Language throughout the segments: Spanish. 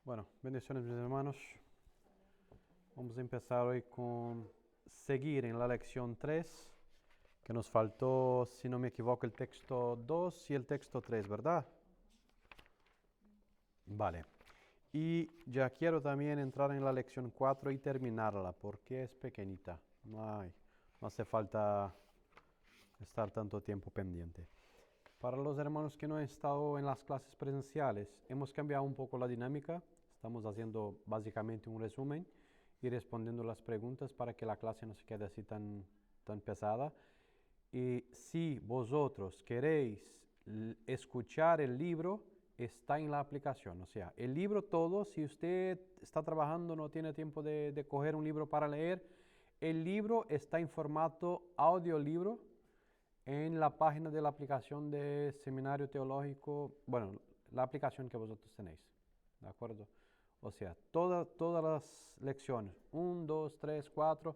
Bueno, bendiciones mis hermanos. Vamos a empezar hoy con seguir en la lección 3, que nos faltó, si no me equivoco, el texto 2 y el texto 3, ¿verdad? Vale. Y ya quiero también entrar en la lección 4 y terminarla, porque es pequeñita. No hace falta estar tanto tiempo pendiente. Para los hermanos que no han estado en las clases presenciales, hemos cambiado un poco la dinámica. Estamos haciendo básicamente un resumen y respondiendo las preguntas para que la clase no se quede así tan pesada. Y si vosotros queréis escuchar el libro, está en la aplicación. O sea, el libro todo, si usted está trabajando, no tiene tiempo de coger un libro para leer, el libro está en formato audiolibro en la página de la aplicación de Seminario Teológico, bueno, la aplicación que vosotros tenéis, ¿de acuerdo? O sea, todas las lecciones, 1, 2, 3, 4,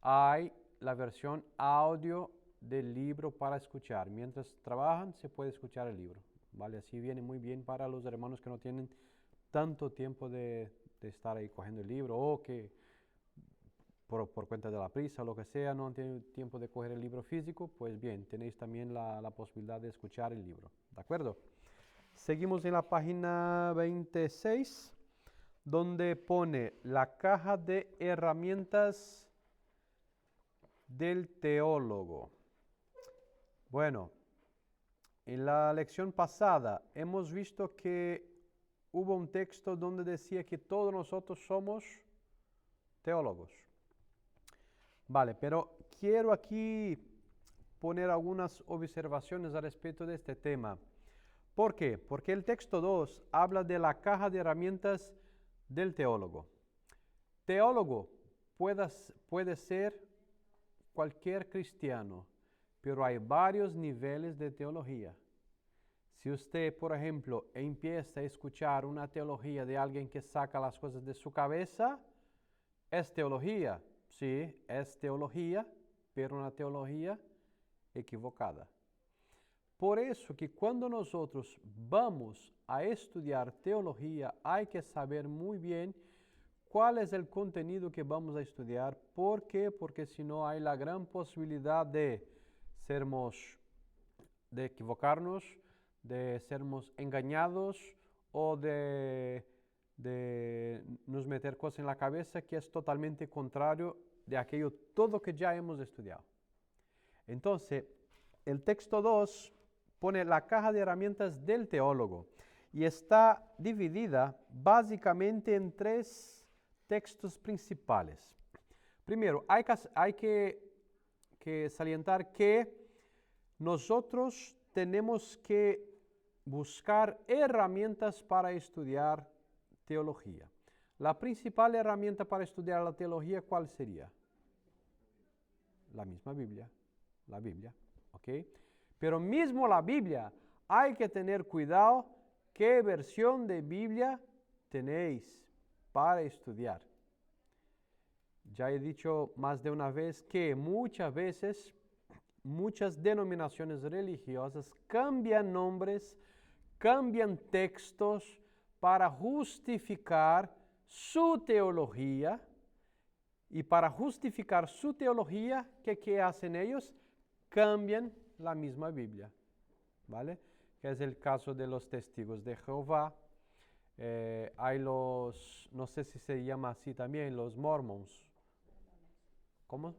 hay la versión audio del libro para escuchar. Mientras trabajan, se puede escuchar el libro, ¿vale? Así viene muy bien para los hermanos que no tienen tanto tiempo de estar ahí cogiendo el libro o que por cuenta de la prisa o lo que sea, no tienen tiempo de coger el libro físico, pues bien, tenéis también la posibilidad de escuchar el libro, ¿de acuerdo? Seguimos en la página 26, donde pone la caja de herramientas del teólogo. Bueno, en la lección pasada hemos visto que hubo un texto donde decía que todos nosotros somos teólogos. Vale, pero quiero aquí poner algunas observaciones al respecto de este tema. ¿Por qué? Porque el texto 2 habla de la caja de herramientas del teólogo. Teólogo puede ser cualquier cristiano, pero hay varios niveles de teología. Si usted, por ejemplo, empieza a escuchar una teología de alguien que saca las cosas de su cabeza, ¿es teología? Sí, es teología, pero una teología equivocada. Por eso que cuando nosotros vamos a estudiar teología, hay que saber muy bien cuál es el contenido que vamos a estudiar. ¿Por qué? Porque si no hay la gran posibilidad de equivocarnos, de sermos engañados o de nos meter cosas en la cabeza que es totalmente contrario de aquello todo que ya hemos estudiado. Entonces, el texto 2 pone la caja de herramientas del teólogo y está dividida básicamente en 3 textos principales. Primero, hay que salientar que nosotros tenemos que buscar herramientas para estudiar teología. La principal herramienta para estudiar la teología, ¿cuál sería? La misma Biblia. La Biblia, ¿ok? Pero mismo la Biblia, hay que tener cuidado qué versión de Biblia tenéis para estudiar. Ya he dicho más de una vez que muchas veces muchas denominaciones religiosas cambian nombres, cambian textos para justificar su teología. Y para justificar su teología, ¿qué hacen ellos? Cambian la misma Biblia, ¿vale? Que es el caso de los testigos de Jehová. Hay los, no sé si se llama así también, los mormons. ¿Cómo?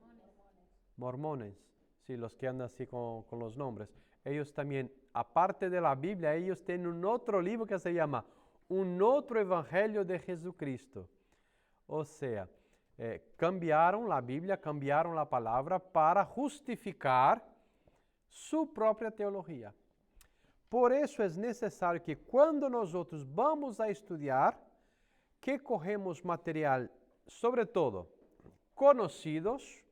Mormones, sí, los que andan así con los nombres. Ellos también, aparte de la Biblia, ellos tienen un otro libro que se llama Un otro Evangelio de Jesucristo. O sea, cambiaron la Biblia, cambiaron la palabra para justificar su própria teología. Por eso es necesario que quando nós vamos a estudar, que cogemos material, sobre todo, conocidos,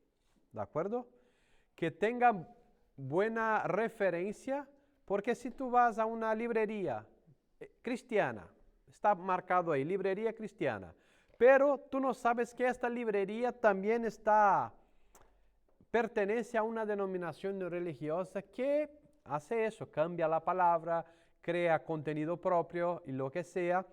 ¿de acuerdo? Que tenga buena referencia, porque si tú vas a una librería cristiana, está marcado ahí, librería cristiana, pero tú no sabes que esta librería también pertenece a una denominación religiosa que hace eso, cambia la palabra, crea contenido propio y lo que sea.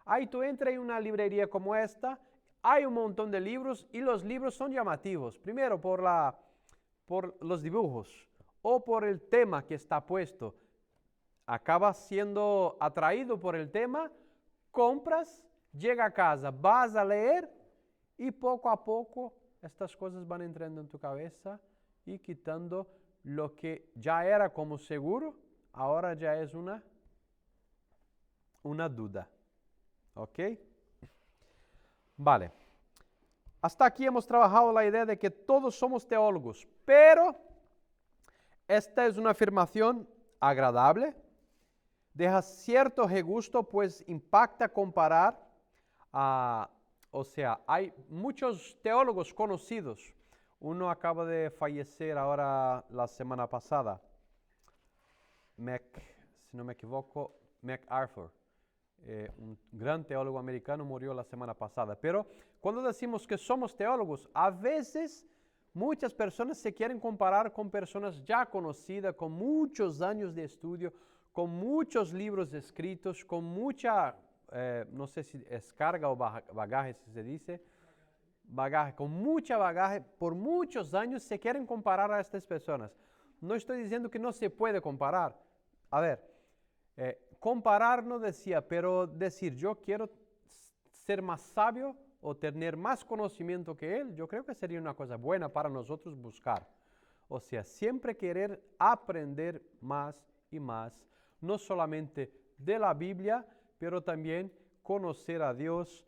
Ahí tú entras en una librería como esta, hay un montón de libros y los libros son llamativos. Primero por los dibujos o por el tema que está puesto. Acabas siendo atraído por el tema, compras, llega a casa, vas a leer y poco a poco estas cosas van entrando en tu cabeza y quitando lo que ya era como seguro, ahora ya es una duda. ¿Ok? Vale. Hasta aquí hemos trabajado la idea de que todos somos teólogos, pero esta es una afirmación agradable, deja cierto regusto, pues impacta comparar o sea, hay muchos teólogos conocidos. Uno acaba de fallecer ahora la semana pasada, si no me equivoco, MacArthur. Un gran teólogo americano murió la semana pasada. Pero cuando decimos que somos teólogos, a veces muchas personas se quieren comparar con personas ya conocidas, con muchos años de estudio, con muchos libros escritos, con mucha, no sé si es carga o bagaje, si se dice, bagaje, con mucha bagaje, por muchos años se quieren comparar a estas personas. No estoy diciendo que no se puede comparar. A ver, comparar no decía, pero decir yo quiero ser más sabio o tener más conocimiento que él, yo creo que sería una cosa buena para nosotros buscar. O sea, siempre querer aprender más y más, no solamente de la Biblia, pero también conocer a Dios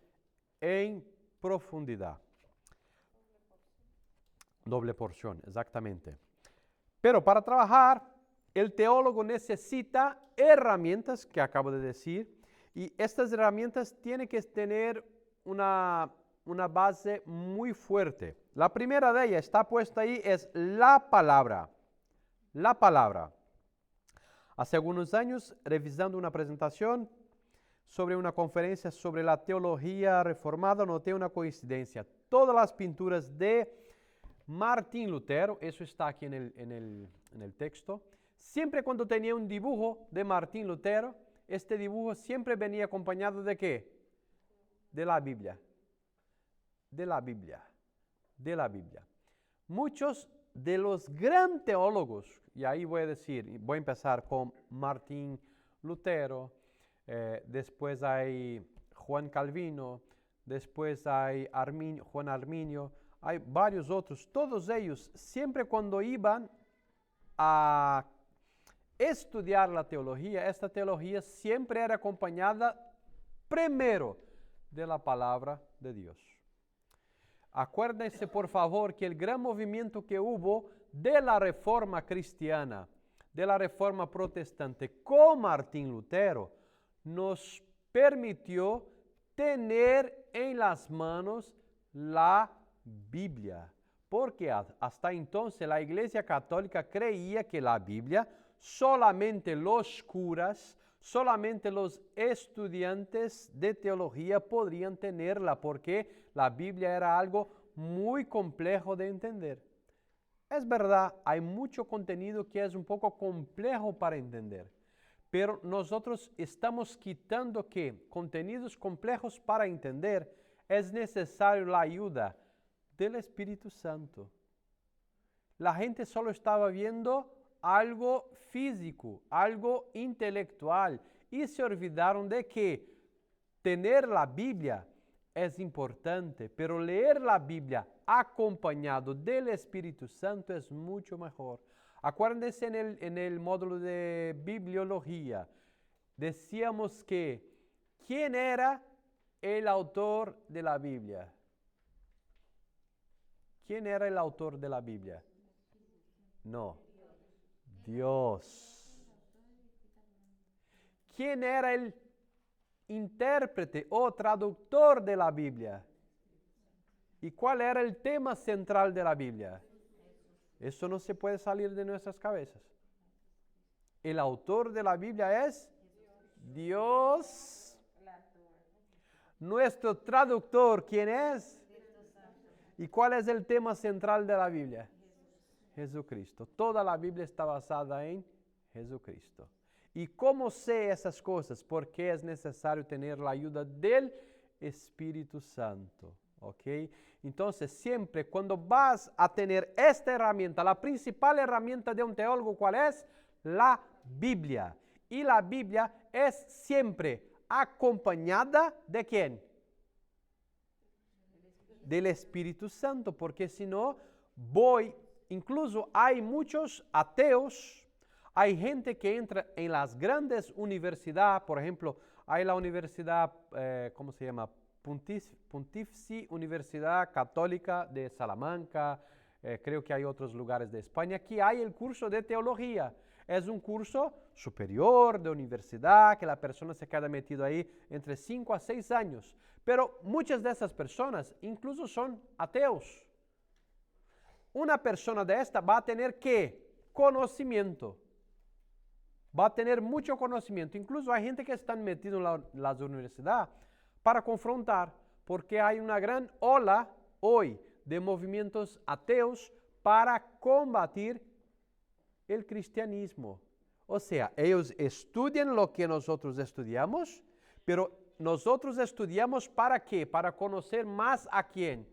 en profundidad. Doble porción, exactamente. Pero para trabajar, el teólogo necesita herramientas, que acabo de decir, y estas herramientas tienen que tener una base muy fuerte. La primera de ellas está puesta ahí, es la palabra. La palabra. Hace algunos años, revisando una presentación sobre una conferencia sobre la teología reformada, noté una coincidencia. Todas las pinturas de Martín Lutero, eso está aquí en el texto, siempre cuando tenía un dibujo de Martín Lutero, este dibujo siempre venía acompañado ¿de qué? De la Biblia. De la Biblia. De la Biblia. Muchos de los gran teólogos, y ahí voy a empezar con Martín Lutero, después hay Juan Calvino, después hay Juan Arminio, hay varios otros, todos ellos siempre cuando iban a estudiar la teología, esta teología siempre era acompañada primero de la palabra de Dios. Acuérdense, por favor, que el gran movimiento que hubo de la reforma cristiana, de la reforma protestante con Martín Lutero, nos permitió tener en las manos la Biblia. Porque hasta entonces la Iglesia Católica creía que la Biblia solamente los curas, solamente los estudiantes de teología podrían tenerla, porque la Biblia era algo muy complejo de entender. Es verdad, hay mucho contenido que es un poco complejo para entender, pero nosotros estamos quitando que contenidos complejos para entender es necesario la ayuda del Espíritu Santo. La gente solo estaba viendo algo físico, algo intelectual, y se olvidaron de que tener la Biblia es importante, pero leer la Biblia acompañado del Espíritu Santo es mucho mejor. Acuérdense en el módulo de bibliología, decíamos que ¿quién era el autor de la Biblia? ¿Quién era el autor de la Biblia? No, Dios. ¿Quién era el intérprete o traductor de la Biblia? ¿Y cuál era el tema central de la Biblia? Eso no se puede salir de nuestras cabezas. El autor de la Biblia es Dios. Nuestro traductor, ¿quién es? ¿Y cuál es el tema central de la Biblia? Jesucristo. Toda la Biblia está basada en Jesucristo. ¿Y cómo sé esas cosas? Porque es necesario tener la ayuda del Espíritu Santo. ¿Ok? Entonces, siempre cuando vas a tener esta herramienta, la principal herramienta de un teólogo, ¿cuál es? La Biblia. Y la Biblia es siempre acompañada ¿de quién? Del Espíritu Santo, porque si no, incluso hay muchos ateos, hay gente que entra en las grandes universidades, por ejemplo, hay la universidad, ¿cómo se llama? Pontificia Universidad Católica de Salamanca, creo que hay otros lugares de España, que hay el curso de teología. Es un curso superior de universidad que la persona se queda metido ahí entre 5 a 6 años. Pero muchas de esas personas incluso son ateos. Una persona de esta va a tener ¿qué? Conocimiento. Va a tener mucho conocimiento. Incluso hay gente que están metidos en las universidades para confrontar, porque hay una gran ola hoy de movimientos ateos para combatir el cristianismo. O sea, ellos estudian lo que nosotros estudiamos, pero nosotros estudiamos ¿para qué? Para conocer más a quién,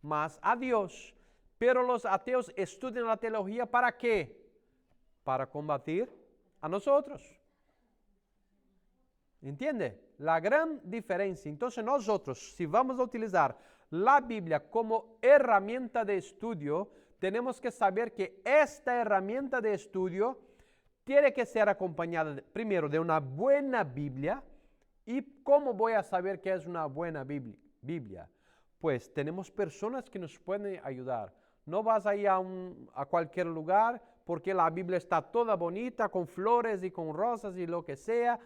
más a Dios. Pero los ateos estudian la teología ¿para qué? Para combatir a nosotros. ¿Entiende? La gran diferencia. Entonces nosotros, si vamos a utilizar la Biblia como herramienta de estudio, tenemos que saber que esta herramienta de estudio tiene que ser acompañada primero de una buena Biblia. ¿Y cómo voy a saber que es una buena Biblia? Pues tenemos personas que nos pueden ayudar. No vas a ir a cualquier lugar porque la Biblia está toda bonita, con flores y con rosas y lo que sea.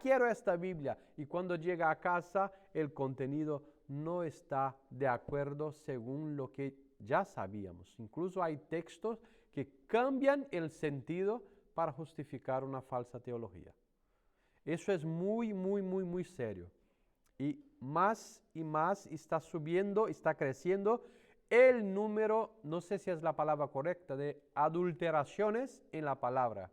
Quiero esta Biblia. Y cuando llega a casa, el contenido no está de acuerdo según lo que ya sabíamos. Incluso hay textos que cambian el sentido para justificar una falsa teología. Eso es muy, muy, muy, muy serio. Y más está subiendo, está creciendo el número, no sé si es la palabra correcta, de adulteraciones en la palabra.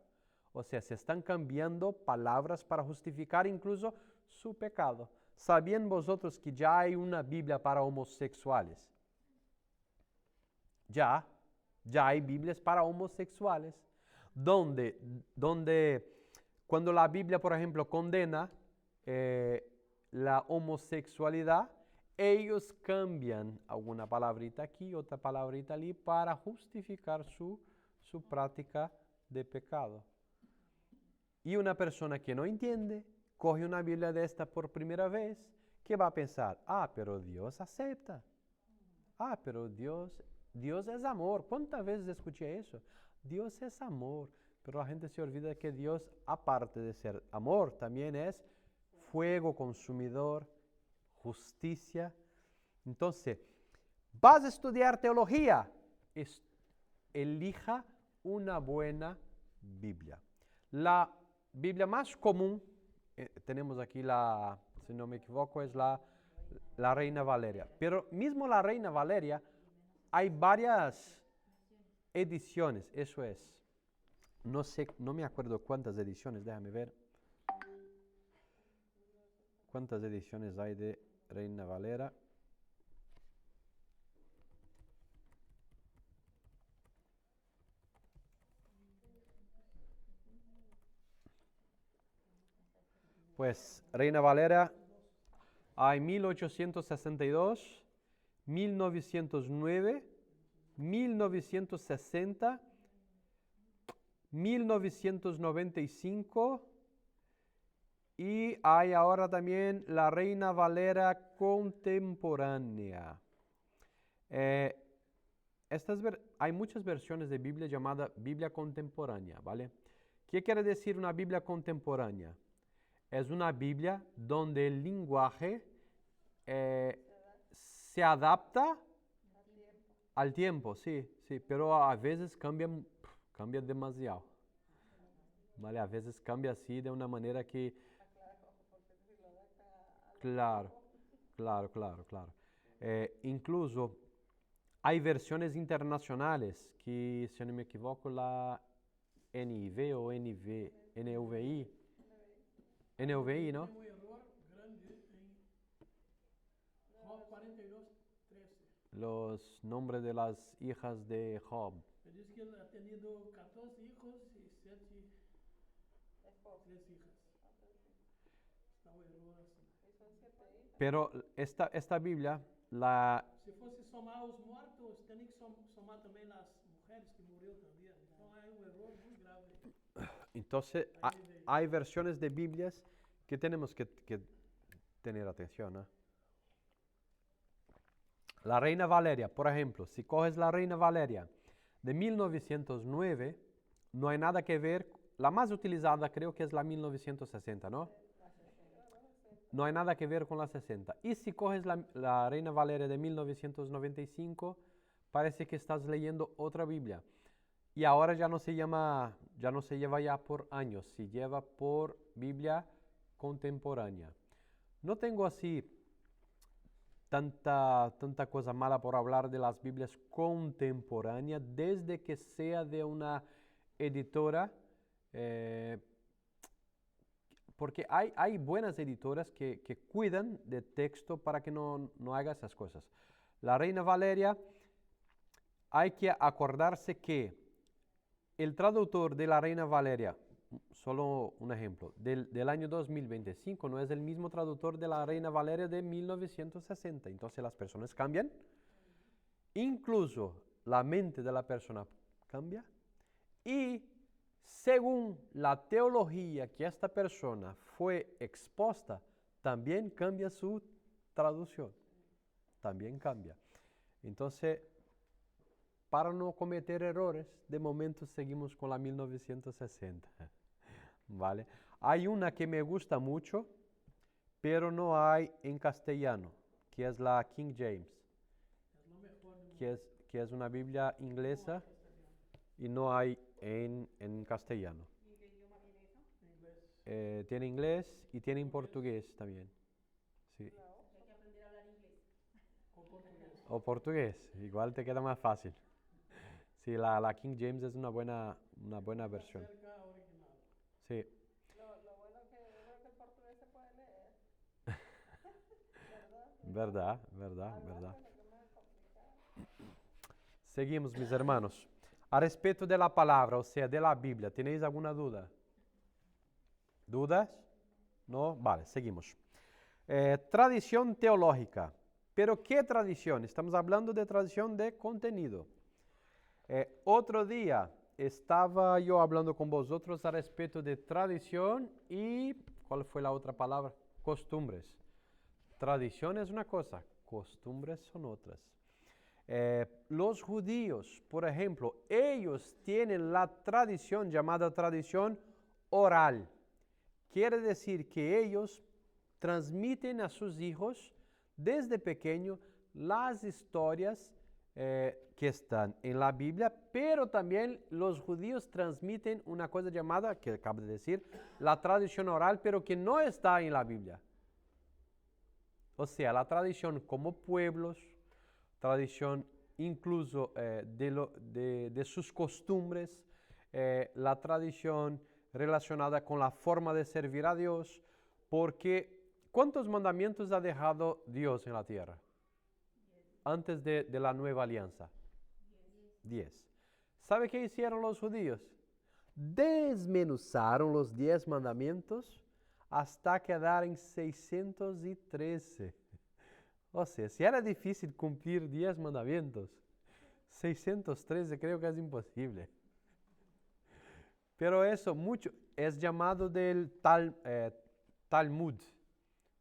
O sea, se están cambiando palabras para justificar incluso su pecado. ¿Sabían vosotros que ya hay una Biblia para homosexuales? Ya hay Biblias para homosexuales, donde cuando la Biblia, por ejemplo, condena la homosexualidad, ellos cambian alguna palabrita aquí, otra palabrita allí, para justificar su práctica de pecado. Y una persona que no entiende, coge una Biblia de esta por primera vez, ¿qué va a pensar? Pero Dios acepta. Pero Dios es amor. ¿Cuántas veces escuché eso? Dios es amor. Pero la gente se olvida que Dios, aparte de ser amor, también es fuego consumidor, justicia. Entonces, vas a estudiar teología, elija una buena Biblia. La Biblia más común, tenemos aquí si no me equivoco, es la Reina Valeria. Pero mismo la Reina Valeria, hay varias ediciones, eso es. No sé, no me acuerdo cuántas ediciones, déjame ver. ¿Cuántas ediciones hay de Reina Valera? Pues Reina Valera hay 1862, 1909, 1960, 1995 y hay ahora también la Reina Valera contemporánea. Hay muchas versiones de Biblia llamada Biblia contemporánea, ¿vale? ¿Qué quiere decir una Biblia contemporánea? Es una Biblia donde el lenguaje se adapta al tiempo, sí, pero a veces cambia demasiado. ¿Vale? A veces cambia así de una manera que... Claro. Incluso hay versiones internacionales que, si no me equivoco, la NIV o NV, NVI. NVI, ¿no? Tem um erro grande em Job 42:13. Los nombres de las hijas de Job. Ele diz que ele ha tenido 14 hijos y 3 hijas. Está um erro assim. Pero esta Biblia, Se fosse somar os mortos, tem que somar também as mulheres que morreram também. Então é um erro muito grave. entonces hay versiones de Biblias que tenemos que tener atención, ¿no? La Reina Valeria, por ejemplo, si coges la Reina Valeria de 1909, no hay nada que ver, la más utilizada creo que es la 1960, ¿no? No hay nada que ver con la 60. Y si coges la Reina Valeria de 1995, parece que estás leyendo otra Biblia. Y ahora ya no se lleva ya por años, se lleva por Biblia contemporánea. No tengo así tanta cosa mala por hablar de las Biblias contemporáneas desde que sea de una editora, porque hay buenas editoras que cuidan de texto para que no haga esas cosas. La Reina Valeria, hay que acordarse que el traductor de la Reina Valeria, solo un ejemplo, del año 2025 no es el mismo traductor de la Reina Valeria de 1960. Entonces las personas cambian. Incluso la mente de la persona cambia. Y según la teología que esta persona fue expuesta, también cambia su traducción. También cambia. Entonces, para no cometer errores, de momento seguimos con la 1960. ¿Vale? Hay una que me gusta mucho, pero no hay en castellano, que es la King James, que es una Biblia inglesa y no hay en castellano. ¿Y qué idioma tiene eso? Tiene inglés y tiene en portugués también. Sí. Hay que aprender a hablar inglés. O portugués, igual te queda más fácil. Sí, la King James es una buena versión. Sí. Lo bueno que yo creo que el portugués se puede leer. Verdad. Seguimos, mis hermanos. A respecto de la palabra, o sea, de la Biblia, ¿tenéis alguna duda? ¿Dudas? ¿No? Vale, seguimos. Tradición teológica. ¿Pero qué tradición? Estamos hablando de tradición de contenido. Otro día estaba yo hablando con vosotros a respecto de tradición y, ¿cuál fue la otra palabra? Costumbres. Tradición es una cosa, costumbres son otras. Los judíos, por ejemplo, ellos tienen la tradición llamada tradición oral. Quiere decir que ellos transmiten a sus hijos desde pequeño las historias que están en la Biblia, pero también los judíos transmiten una cosa llamada, que acabo de decir, la tradición oral, pero que no está en la Biblia. O sea, la tradición como pueblos, tradición incluso de sus costumbres, la tradición relacionada con la forma de servir a Dios, porque ¿cuántos mandamientos ha dejado Dios en la tierra? Antes de la nueva alianza. 10. ¿Sabe qué hicieron los judíos? Desmenuzaron los 10 mandamientos hasta quedar en 613. O sea, si era difícil cumplir 10 mandamientos, 613 creo que es imposible. Pero eso mucho es llamado del Talmud.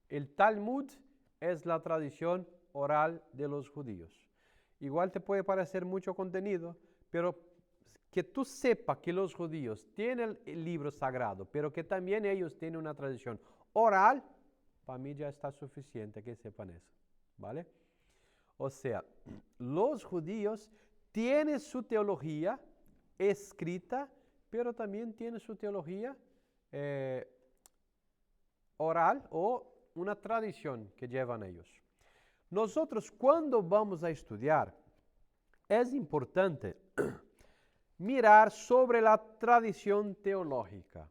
El Talmud es la tradición oral de los judíos. Igual te puede parecer mucho contenido, pero que tú sepas que los judíos tienen el libro sagrado, pero que también ellos tienen una tradición oral, para mí ya está suficiente que sepan eso, ¿vale? O sea, los judíos tienen su teología escrita, pero también tienen su teología oral o una tradición que llevan ellos. Nosotros cuando vamos a estudiar, es importante mirar sobre la tradición teológica.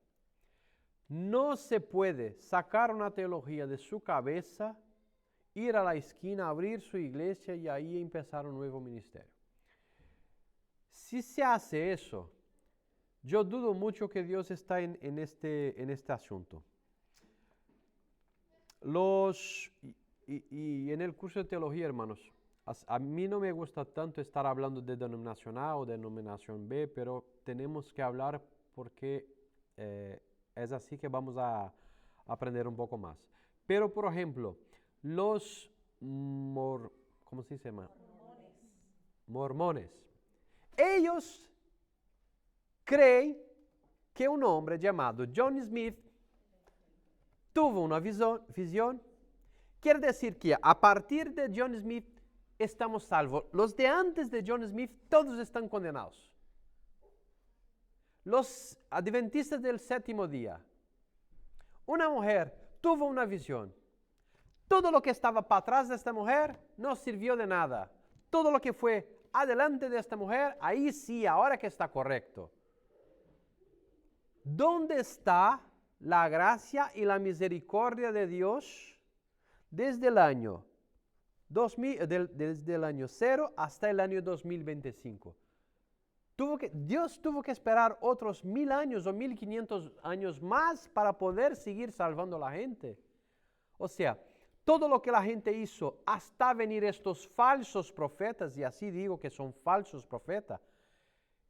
No se puede sacar una teología de su cabeza, ir a la esquina, abrir su iglesia y ahí empezar un nuevo ministerio. Si se hace eso, yo dudo mucho que Dios está en este asunto. Y en el curso de teología, hermanos, a mí no me gusta tanto estar hablando de denominación A o denominación B, pero tenemos que hablar porque es así que vamos a aprender un poco más. Pero, por ejemplo, los ¿cómo se llama? Mormones. Ellos creen que un hombre llamado John Smith tuvo una visión. Quiere decir que a partir de John Smith estamos salvos. Los de antes de John Smith, todos están condenados. Los adventistas del séptimo día. Una mujer tuvo una visión. Todo lo que estaba para atrás de esta mujer no sirvió de nada. Todo lo que fue adelante de esta mujer, ahí sí, ahora que está correcto. ¿Dónde está la gracia y la misericordia de Dios desde el año 0 hasta el año 2025? Dios tuvo que esperar otros 1000 años o 1500 años más para poder seguir salvando a la gente. O sea, todo lo que la gente hizo hasta venir estos falsos profetas, y así digo que son falsos profetas,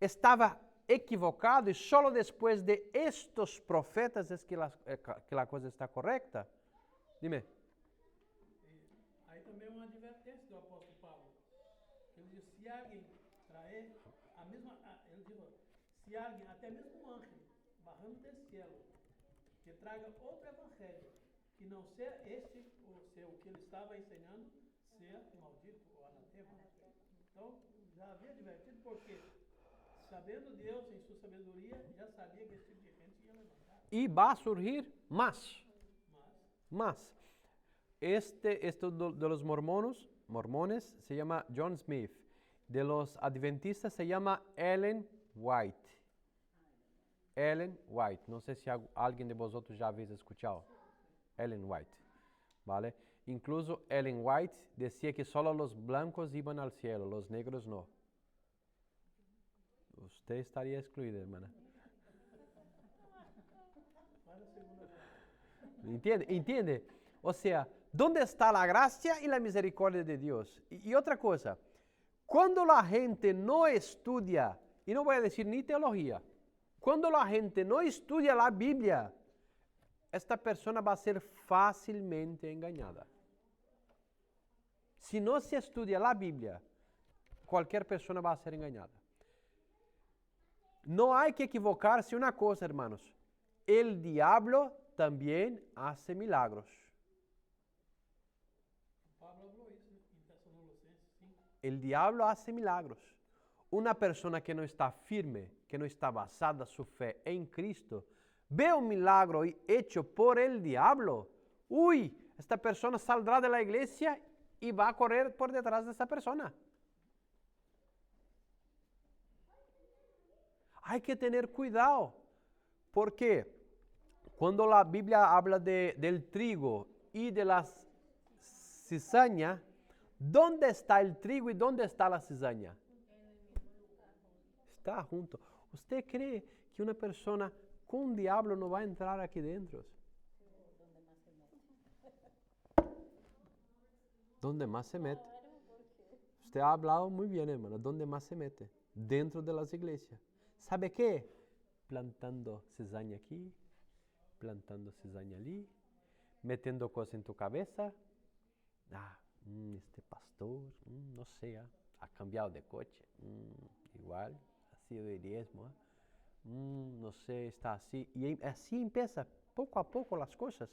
estaba equivocado y solo después de estos profetas es que la cosa está correcta. Dime. Aí também é uma advertência do apóstolo Paulo. Ele diz, se alguém trazer a mesma, ele diz, se alguém, até mesmo um anjo, bajando del cielo, que traga outro evangelho, que não seja este, ou seja, o que ele estava ensinando, seja maldito ou anatema. Então, já havia advertido, porque sabendo Deus em sua sabedoria, já sabia que esse tipo de gente ia levantar. Y va a surgir más. Esto de los mormones se llama John Smith. De los adventistas se llama Ellen White. Ellen White. No sé si alguien de vosotros ya habéis escuchado. Ellen White. ¿Vale? Incluso Ellen White decía que solo los blancos iban al cielo, los negros no. Usted estaría excluida, hermana. ¿Entiende? O sea, ¿dónde está la gracia y la misericordia de Dios? Y otra cosa, cuando la gente no estudia, y no voy a decir ni teología, cuando la gente no estudia la Biblia, esta persona va a ser fácilmente engañada. Si no se estudia la Biblia, cualquier persona va a ser engañada. No hay que equivocarse una cosa, hermanos. El diablo también hace milagros. Pablo habló isso em Tessalonicenses 5. El diablo hace milagros. Una persona que no está firme, que no está basada su fe en Cristo, ve un milagro hecho por el diablo. Uy, esta persona saldrá de la iglesia y va a correr por detrás de esa persona. Hay que tener cuidado, porque cuando la Biblia habla del trigo y de la cizaña, ¿dónde está el trigo y dónde está la cizaña? Está junto. ¿Usted cree que una persona con un diablo no va a entrar aquí dentro? ¿Dónde más se mete? Usted ha hablado muy bien, hermano. ¿Dónde más se mete? Dentro de las iglesias. ¿Sabe qué? Plantando cizaña aquí, plantando cizaña allí, metiendo cosas en tu cabeza. Este pastor, no sé, ha cambiado de coche. Igual, ha sido de diezmo. No sé, está así. Y así empieza poco a poco las cosas.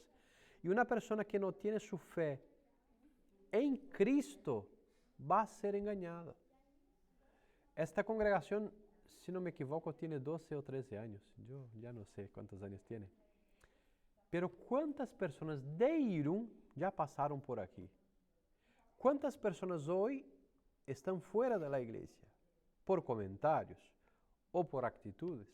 Y una persona que no tiene su fe en Cristo va a ser engañada. Esta congregación, si no me equivoco, tiene 12 o 13 años. Yo ya no sé cuántos años tiene. Pero ¿cuántas personas de Irún ya pasaron por aquí? ¿Cuántas personas hoy están fuera de la iglesia? Por comentarios o por actitudes.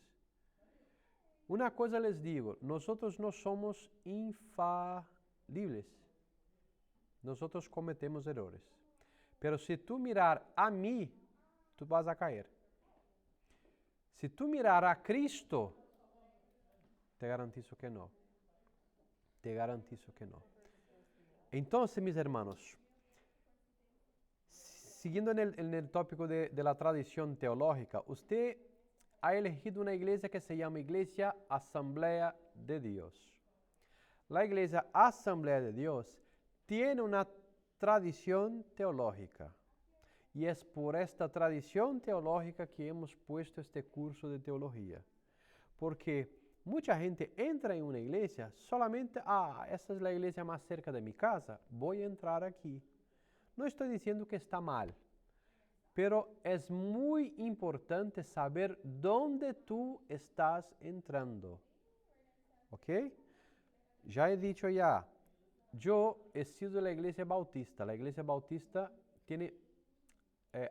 Una cosa les digo, nosotros no somos infalibles. Nosotros cometemos errores. Pero si tú mirar a mí, tú vas a caer. Si tú mirar a Cristo, te garantizo que no. Te garantizo que no. Entonces, mis hermanos, siguiendo en el tópico de la tradición teológica, usted ha elegido una iglesia que se llama Iglesia Asamblea de Dios. La Iglesia Asamblea de Dios tiene una tradición teológica. Y es por esta tradición teológica que hemos puesto este curso de teología. Porque mucha gente entra en una iglesia solamente, esta es la iglesia más cerca de mi casa, voy a entrar aquí. No estoy diciendo que está mal, pero es muy importante saber dónde tú estás entrando. ¿Ok? Ya he dicho ya, yo he sido de la iglesia bautista. La iglesia bautista tiene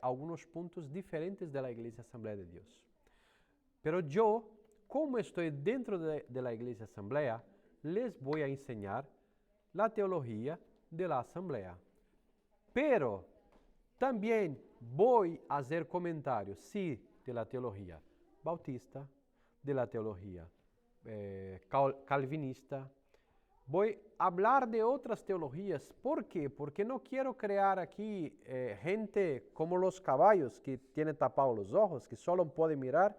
algunos puntos diferentes de la iglesia Asamblea de Dios. Pero yo, como estoy dentro de la iglesia Asamblea, les voy a enseñar la teología de la Asamblea. Pero también voy a hacer comentarios, sí, de la teología bautista, de la teología calvinista. Voy a hablar de otras teologías. ¿Por qué? Porque no quiero crear aquí gente como los caballos que tienen tapados los ojos, que solo pueden mirar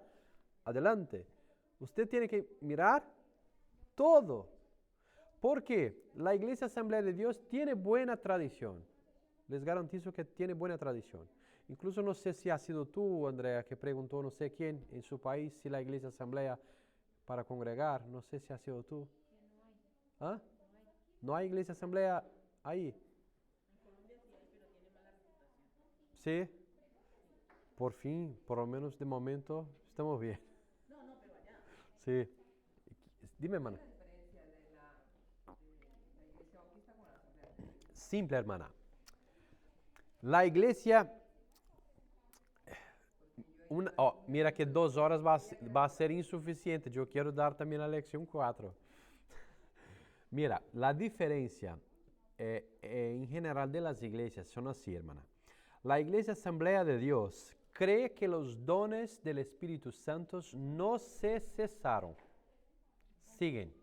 adelante. Usted tiene que mirar todo. Porque la Iglesia Asamblea de Dios tiene buena tradición. Les garantizo que tiene buena tradición. Incluso no sé si ha sido tú, Andrea, que preguntó no sé quién en su país si la Iglesia Asamblea para congregar. No sé si ha sido tú. ¿Ah? ¿No hay iglesia asamblea ahí? En Colombia sí hay, pero tiene mala reputación. ¿Sí? Por fin, por lo menos de momento, estamos bien. No, no, pero allá. Sí. Dime, hermana. ¿Cuál es la diferencia de la iglesia bautista con la asamblea? Simple, hermana. La iglesia... mira que 2 horas va a ser insuficiente. Yo quiero dar también la lección 4. Mira, la diferencia en general de las iglesias son así, hermana. La Iglesia Asamblea de Dios cree que los dones del Espíritu Santo no se cesaron. Siguen.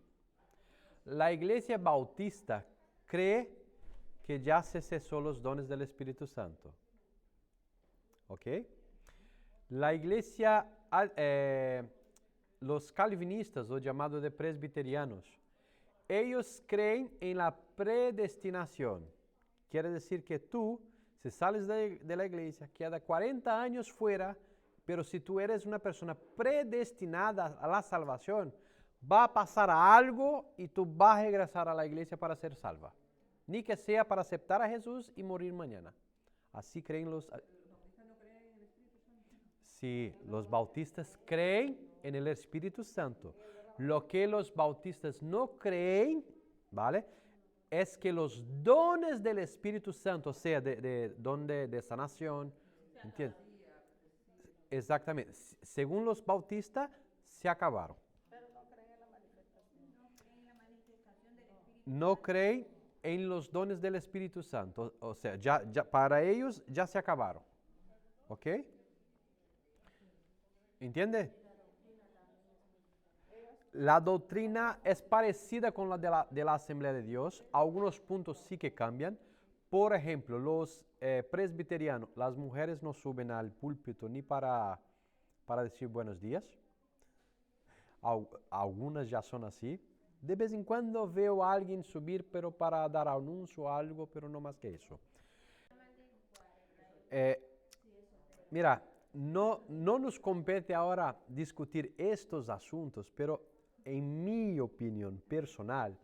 La Iglesia Bautista cree que ya se cesó los dones del Espíritu Santo. ¿Ok? La Iglesia, los calvinistas, o llamados de presbiterianos, ellos creen en la predestinación. Quiere decir que tú, si sales de la iglesia, queda 40 años fuera, pero si tú eres una persona predestinada a la salvación, va a pasar algo y tú vas a regresar a la iglesia para ser salva. Ni que sea para aceptar a Jesús y morir mañana. Así creen los... ¿Los bautistas no creen en el Espíritu Santo? Sí, los bautistas creen en el Espíritu Santo. Lo que los bautistas no creen, ¿vale? Es que los dones del Espíritu Santo, o sea, don de sanación, ¿entiendes? Exactamente. Según los bautistas, se acabaron. Pero no creen en la manifestación. No creen en la manifestación del Espíritu No creen en los dones del Espíritu Santo. O sea, ya para ellos ya se acabaron. ¿Ok? ¿Entiende? La doctrina es parecida con la de la Asamblea de Dios. Algunos puntos sí que cambian. Por ejemplo, los presbiterianos, las mujeres no suben al púlpito ni para decir buenos días. Algunas ya son así. De vez en cuando veo a alguien subir, pero para dar anuncio o algo, pero no más que eso. Mira, no nos compete ahora discutir estos asuntos, pero en mi opinión personal,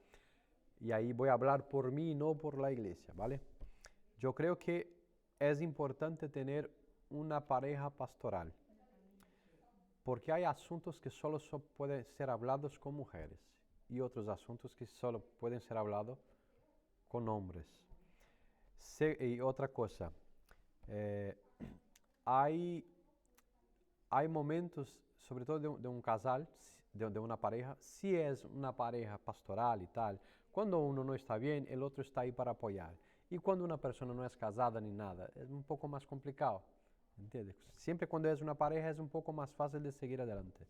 y ahí voy a hablar por mí, no por la iglesia, ¿vale? Yo creo que es importante tener una pareja pastoral, porque hay asuntos que solo pueden ser hablados con mujeres y otros asuntos que solo pueden ser hablados con hombres. Y otra cosa, hay momentos, sobre todo de un casal, de una pareja, si es una pareja pastoral y tal, cuando uno no está bien, el otro está ahí para apoyar. Y cuando una persona no es casada ni nada, es un poco más complicado, ¿entiendes? Siempre cuando es una pareja es un poco más fácil de seguir adelante,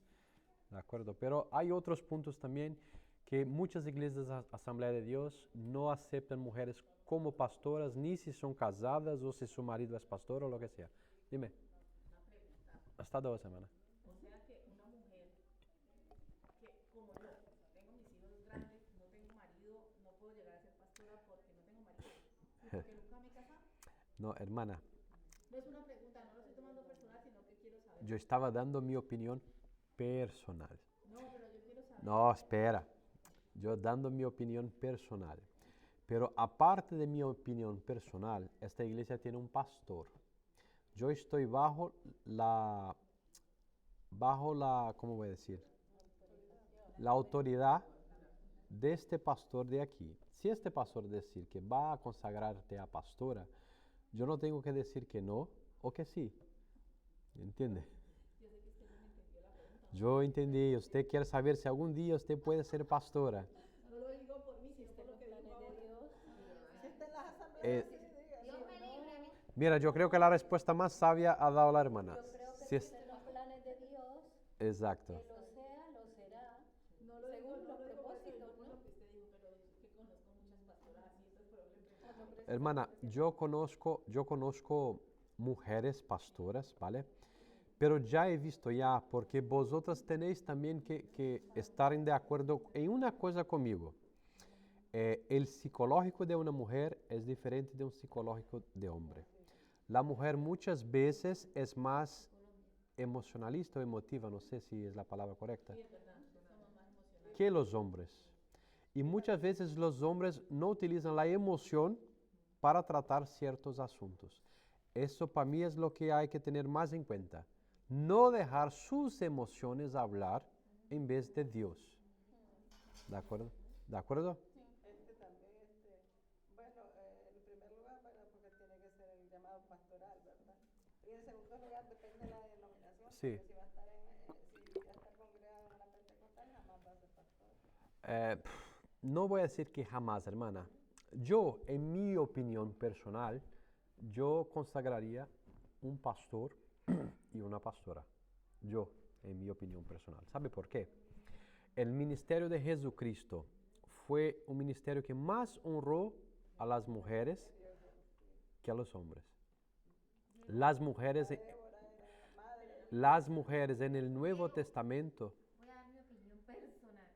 ¿de acuerdo? Pero hay otros puntos también que muchas iglesias de Asamblea de Dios no aceptan mujeres como pastoras, ni si son casadas o si su marido es pastor o lo que sea. Dime. Una pregunta. Hasta 2 semanas. O sea que una mujer que, como yo, tengo mis hijos grandes, no tengo marido, no puedo llegar a ser pastora porque no tengo marido. ¿Y porque nunca me he casado? No, hermana, No es una pregunta, no lo estoy tomando personal, sino que quiero saber. yo estaba dando mi opinión personal. No, pero yo quiero saber. No, espera. Yo dando mi opinión personal. Pero aparte de mi opinión personal, esta iglesia tiene un pastor. Yo estoy ¿cómo voy a decir? La autoridad de este pastor de aquí. Si este pastor decir que va a consagrarte a pastora, yo no tengo que decir que no o que sí. ¿Entiende? Yo entendí. Usted quiere saber si algún día usted puede ser pastora. No lo digo por mí, sino por lo que dijo Dios. Si está en las asambleas, Eh, sí, diga. Dios me libre a mí. Mira, yo creo que la respuesta más sabia ha dado la hermana. Yo creo que Si es- si los planes de Dios, Exacto. que lo sea, lo será, No lo digo, según no los lo digo porque propósitos, por ¿no? lo que usted dijo, pero es que conozco muchas pastoras así, entonces por eso le pregunto. Hermana, yo conozco mujeres pastoras, ¿vale? Pero ya he visto ya, porque vosotras tenéis también que estar de acuerdo en una cosa conmigo. El psicológico de una mujer es diferente de un psicológico de hombre. La mujer muchas veces es más emocionalista o emotiva, no sé si es la palabra correcta, que los hombres. Y muchas veces los hombres no utilizan la emoción para tratar ciertos asuntos. Eso para mí es lo que hay que tener más en cuenta. No dejar sus emociones hablar en vez de Dios. ¿De acuerdo? ¿De acuerdo? También, bueno, en primer lugar, bueno, porque tiene que ser el llamado pastoral, ¿verdad? Y en segundo lugar, depende de la denominación. Sí. Porque si va a estar si va a estar congregado en una pentecostal, jamás va a ser pastor. No voy a decir que jamás, hermana. Yo, en mi opinión personal, yo consagraría un pastor y una pastora. Yo, en mi opinión personal. ¿Sabe por qué? El ministerio de Jesucristo fue un ministerio que más honró a las mujeres que a los hombres. Las mujeres en el Nuevo Testamento. Voy a dar mi opinión personal.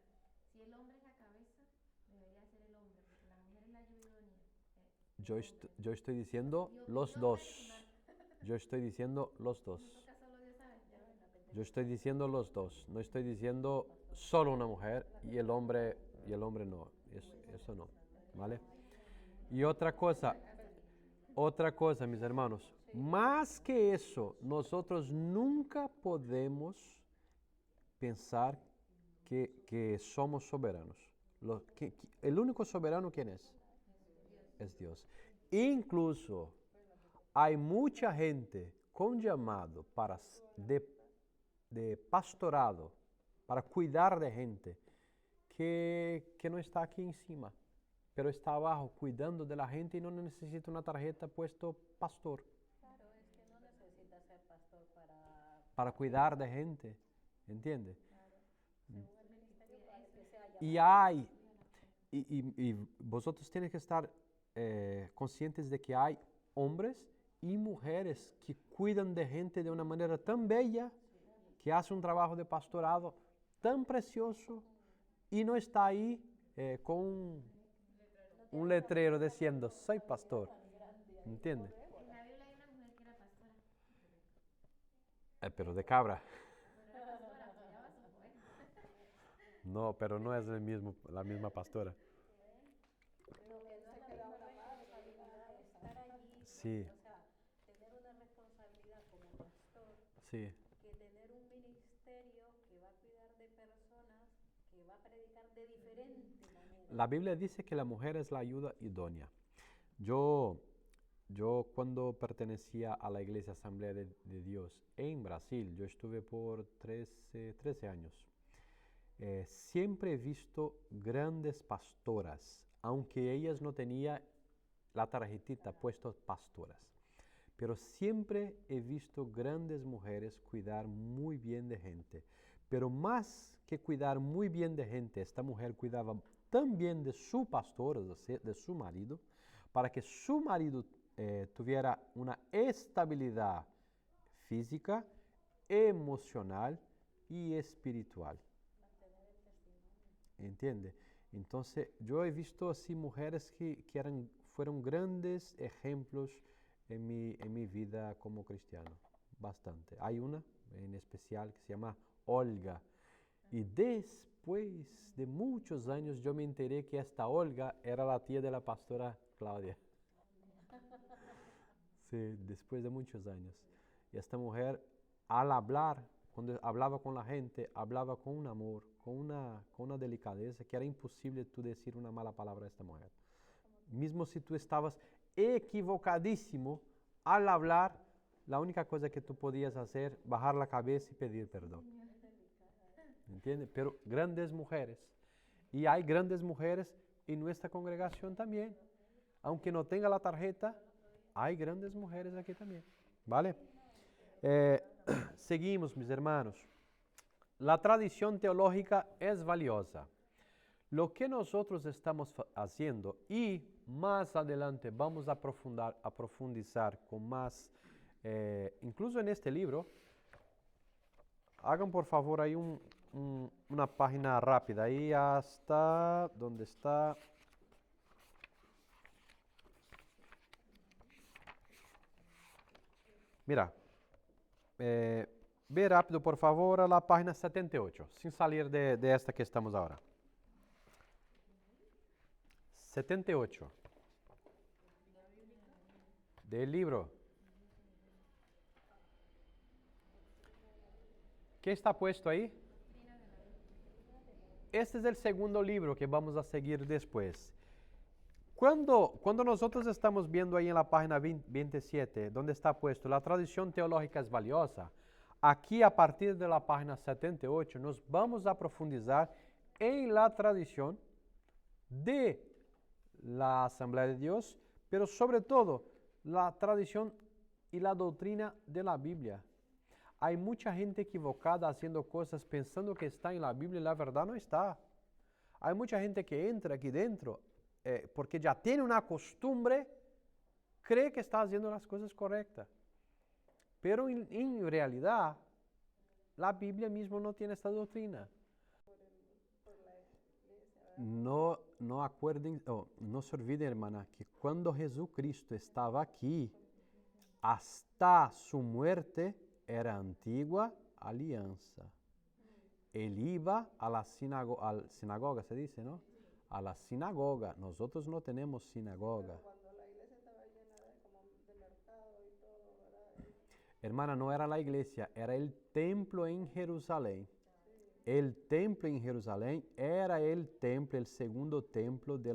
Si el hombre es la cabeza, debería ser el hombre, porque la mujer es la ayuda idónea. Yo estoy diciendo Mi los opinión dos. personal. Yo estoy diciendo los dos. En todo caso, solo Dios sabe. Yo estoy diciendo los dos. No estoy diciendo solo una mujer y el hombre no. Eso no. ¿Vale? Y otra cosa, mis hermanos. Más que eso, nosotros nunca podemos pensar que somos soberanos. El único soberano, ¿quién es? Es Dios. Incluso hay mucha gente con llamado de pastorado, para cuidar de gente, que no está aquí encima, pero está abajo cuidando de la gente y no necesita una tarjeta puesto pastor. claro, es que no necesita ser pastor Para cuidar de gente, ¿entiende? según el ministerio al que sea llamado. Y hay, y vosotros tienen que estar conscientes de que hay hombres y mujeres que cuidan de gente de una manera tan bella, que hace un trabajo de pastorado tan precioso y no está ahí con un letrero diciendo, soy pastor. ¿Entiende? En la Biblia hay una mujer que era pastora. Pero de cabra. Pero era pastora, cuidaba a sus ovejas. No, pero no es la misma pastora. Lo que no es la misma responsabilidad estar allí, Sí. o sea, tener una responsabilidad como pastor, Sí. que tener un ministerio que va a cuidar de personas, que va a predicar de diferente manera. La Biblia dice que la mujer es la ayuda idónea. Yo cuando pertenecía a la Iglesia Asamblea de Dios en Brasil, yo estuve por 13 años. siempre he visto grandes pastoras, aunque ellas no tenían la tarjetita puesto pastoras. Pero siempre he visto grandes mujeres cuidar muy bien de gente. Pero más que cuidar muy bien de gente, esta mujer cuidaba tan bien de su pastor, de su marido, para que su marido tuviera una estabilidad física, emocional y espiritual. ¿Entiende? Entonces, yo he visto así mujeres que fueron grandes ejemplos en mi vida como cristiano. Bastante. Hay una en especial que se llama Olga. Y después de muchos años yo me enteré que esta Olga era la tía de la pastora Claudia. Sí, después de muchos años. Y esta mujer, al hablar, cuando hablaba con la gente, hablaba con un amor, con una delicadeza, que era imposible tú decir una mala palabra a esta mujer. Mismo si tú estabas equivocadísimo, al hablar, la única cosa que tú podías hacer, bajar la cabeza y pedir perdón. ¿Entiendes? Pero grandes mujeres. Y hay grandes mujeres en nuestra congregación también. Aunque no tenga la tarjeta, hay grandes mujeres aquí también. ¿Vale? Seguimos, mis hermanos. La tradición teológica es valiosa. Lo que nosotros estamos haciendo y más adelante vamos a profundizar con más, incluso en este libro, hagan por favor ahí una página rápida, ahí hasta donde está. Mira, ve rápido por favor a la página 78, sin salir de esta que estamos ahora. 78 del libro. ¿Qué está puesto ahí? Este es el segundo libro que vamos a seguir después. Cuando nosotros estamos viendo ahí en la página 27, donde está puesto, la tradición teológica es valiosa, aquí a partir de la página 78 nos vamos a profundizar en la tradición de la Asamblea de Dios, pero sobre todo la tradición y la doctrina de la Biblia. Hay mucha gente equivocada haciendo cosas pensando que está en la Biblia y la verdad no está. Hay mucha gente que entra aquí dentro porque ya tiene una costumbre, cree que está haciendo las cosas correctas. Pero en realidad, la Biblia mismo no tiene esta doctrina. No se olviden, hermana, que cuando Jesucristo estaba aquí, hasta su muerte era antigua alianza. Él iba a la sinagoga, se dice, ¿no? A la sinagoga. Nosotros no tenemos sinagoga. Cuando la iglesia estaba llena de mercado y todo, ¿verdad? Hermana, no era la iglesia, era el templo en Jerusalén. El templo en Jerusalén era el templo, el segundo templo de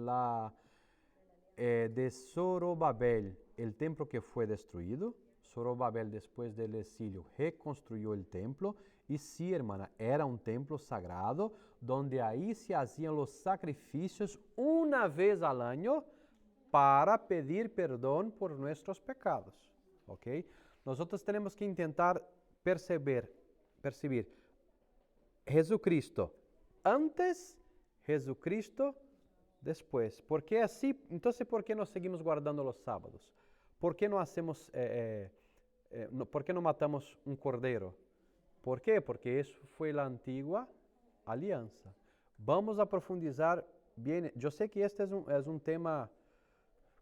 Zorobabel, el templo que fue destruido. Zorobabel, después del exilio, reconstruyó el templo. Y sí, hermana, era un templo sagrado donde ahí se hacían los sacrificios una vez al año para pedir perdón por nuestros pecados. ¿Ok? Nosotros tenemos que intentar percibir Jesucristo antes, Jesucristo después. ¿Por qué así? Entonces, ¿por qué no seguimos guardando los sábados? ¿Por qué no hacemos, por qué no matamos un cordero? ¿Por qué? Porque eso fue la antigua alianza. Vamos a profundizar bien. Yo sé que este es un tema,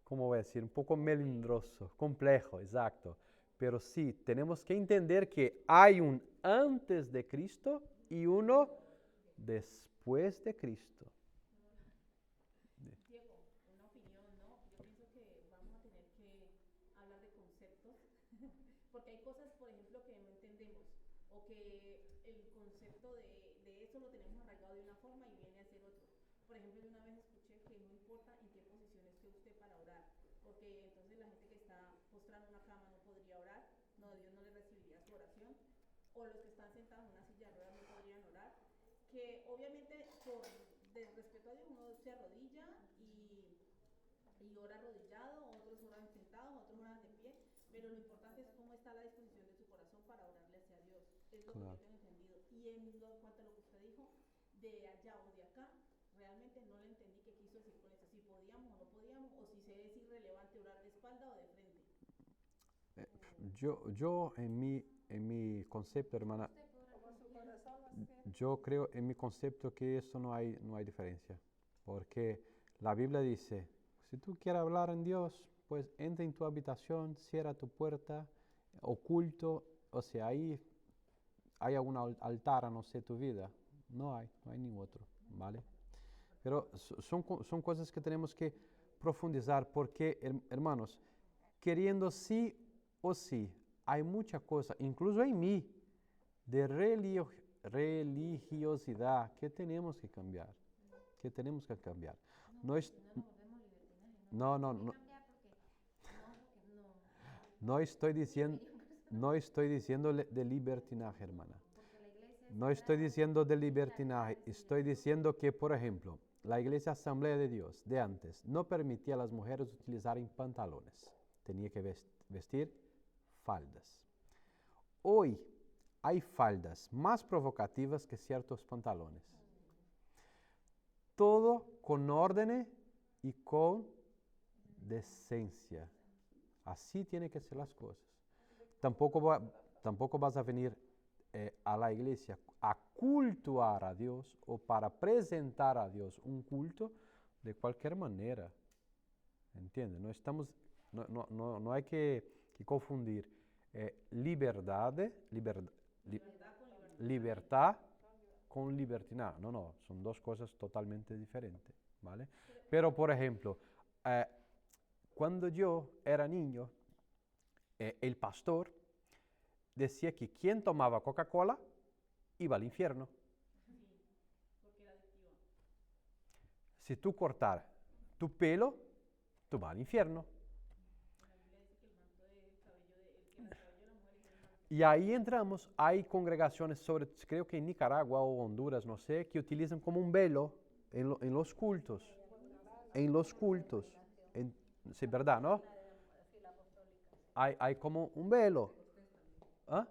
¿cómo voy a decir? Un poco melindroso, complejo, exacto. Pero sí, tenemos que entender que hay un antes de Cristo y uno después de Cristo. Diego, una opinión, ¿no? Yo pienso que vamos a tener que hablar de conceptos, porque hay cosas, por ejemplo, que no entendemos, o que el concepto de eso lo tenemos arraigado de una forma y viene a ser otro. Por ejemplo, yo una vez escuché que no importa en qué posición esté usted para orar, porque entonces la gente que está postrada en una cama no podría orar, no, Dios no le recibiría su oración, o los que están sentados en una silla de ruedas no podrían orar, que obviamente por de respeto a Dios uno se arrodilla y ora arrodillado, otros oran sentados, otros oran de pie, pero lo importante es cómo está la disposición de su corazón para orarle hacia Dios. Es lo que yo tengo entendido. Y en cuanto a lo que usted dijo, de allá o de acá, realmente no le entendí qué quiso decir con eso, si podíamos o no podíamos, o si se es irrelevante orar de espalda o de frente. Yo en mi concepto, hermana, Como su corazón lo siente. yo creo en mi concepto que eso no hay diferencia. Porque la Biblia dice, si tú quieres hablar en Dios, pues entra en tu habitación, cierra tu puerta, oculto, o sea, ahí hay algún altar, no sé, tu vida. No hay ningún otro, ¿vale? Pero son cosas que tenemos que profundizar porque, hermanos, queriendo sí o sí, hay mucha cosa, incluso en mí, de religiosidad que tenemos que cambiar. Que tenemos que cambiar. No, es, No nos volvemos libertinajes. no, no, Hay que no, cambiar porque no estoy diciendo, no estoy diciendo de libertinaje, hermana. porque la iglesia es No estoy sagrada, diciendo de es libertinaje, sagrada, estoy diciendo que, por ejemplo, la Iglesia Asamblea de Dios de antes no permitía a las mujeres utilizar pantalones, tenía que vestir faldas. Hoy hay faldas más provocativas que ciertos pantalones. Todo con orden y con decencia. Así tienen que ser las cosas. Tampoco vas a venir a la iglesia a cultuar a Dios o para presentar a Dios un culto de cualquier manera. ¿Entiendes? No hay que confundir libertad con libertinaje. No, son dos cosas totalmente diferentes, ¿vale? Pero, por ejemplo, cuando yo era niño, el pastor decía que quien tomaba Coca-Cola iba al infierno. Porque era adictiva. Si tú cortas tu pelo, tú vas al infierno. La Biblia dice que el manto del cabello de la mujer es el manto. Y ahí entramos, hay congregaciones, creo que en Nicaragua o Honduras, no sé, que utilizan como un velo en los cultos. En los cultos. Sí, ¿verdad, no? Hay como un velo. ¿Ah?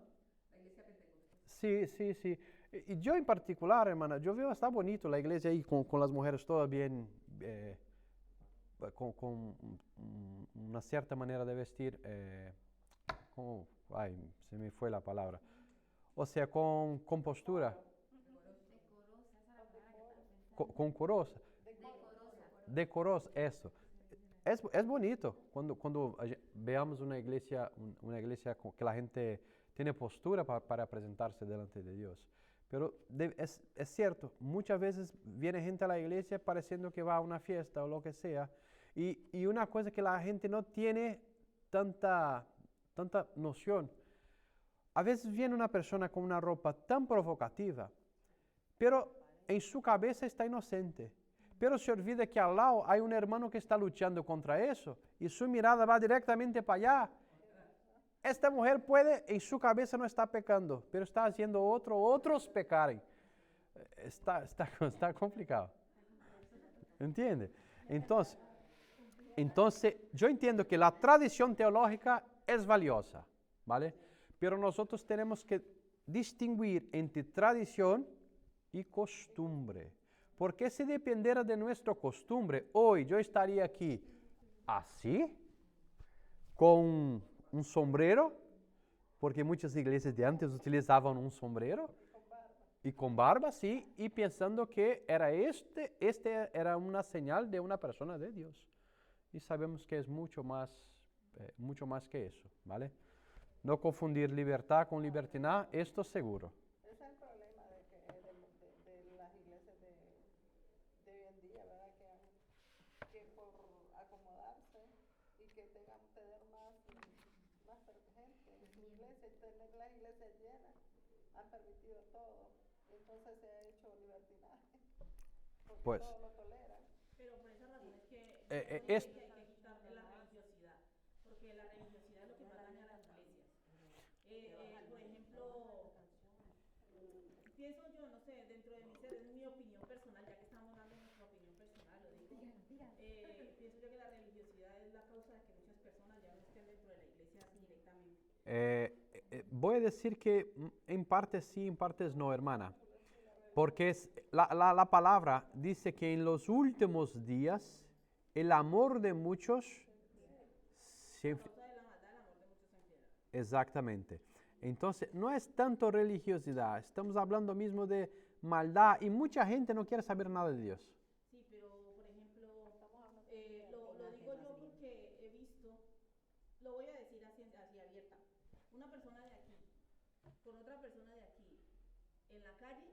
Sí. Y yo en particular, hermana, yo veo está bonito la iglesia ahí con las mujeres todas bien, con una cierta manera de vestir, se me fue la palabra. O sea, con postura, decorosa, esa es la palabra que estaba pensando. decorosa, eso. Es bonito cuando veamos una iglesia que la gente tiene postura para presentarse delante de Dios. Pero es cierto, muchas veces viene gente a la iglesia pareciendo que va a una fiesta o lo que sea. Y una cosa que la gente no tiene tanta noción. A veces viene una persona con una ropa tan provocativa, pero en su cabeza está inocente. Pero se olvida que al lado hay un hermano que está luchando contra eso y su mirada va directamente para allá. Esta mujer en su cabeza no está pecando, pero está haciendo otros pecaren. Está complicado. ¿Entiende? Entonces, yo entiendo que la tradición teológica es valiosa, ¿vale? Pero nosotros tenemos que distinguir entre tradición y costumbre. Porque si dependiera de nuestra costumbre, hoy yo estaría aquí así, con un sombrero, porque muchas iglesias de antes utilizaban un sombrero, y con barba, sí, y pensando que era este era una señal de una persona de Dios. Y sabemos que es mucho más que eso, ¿vale? No confundir libertad con libertinaje, esto seguro. Ese es el problema de las iglesias de hoy en día, ¿verdad? Que por acomodarse y que tener más gente en su iglesia, y tener las iglesias llenas, han permitido todo. Entonces se ha hecho libertinaje, porque Pues, todo lo toleran. Pero por esa razón es que es- hay que quitarle la religiosidad, porque la religiosidad es lo que más daña a las iglesias. Por ejemplo, pienso yo, no sé, dentro de mi ser, iglesia directamente. Voy a decir que en partes sí, en partes no, hermana. Porque la palabra dice que en los últimos días el amor de muchos se A causa de la maldad, el amor de muchos se enfriará. Exactamente. Entonces, no es tanto religiosidad, estamos hablando mismo de maldad y mucha gente no quiere saber nada de Dios. Sí, pero por ejemplo, lo digo yo porque he visto, lo voy a decir así abierta, una persona de aquí, con otra persona de aquí, en la calle,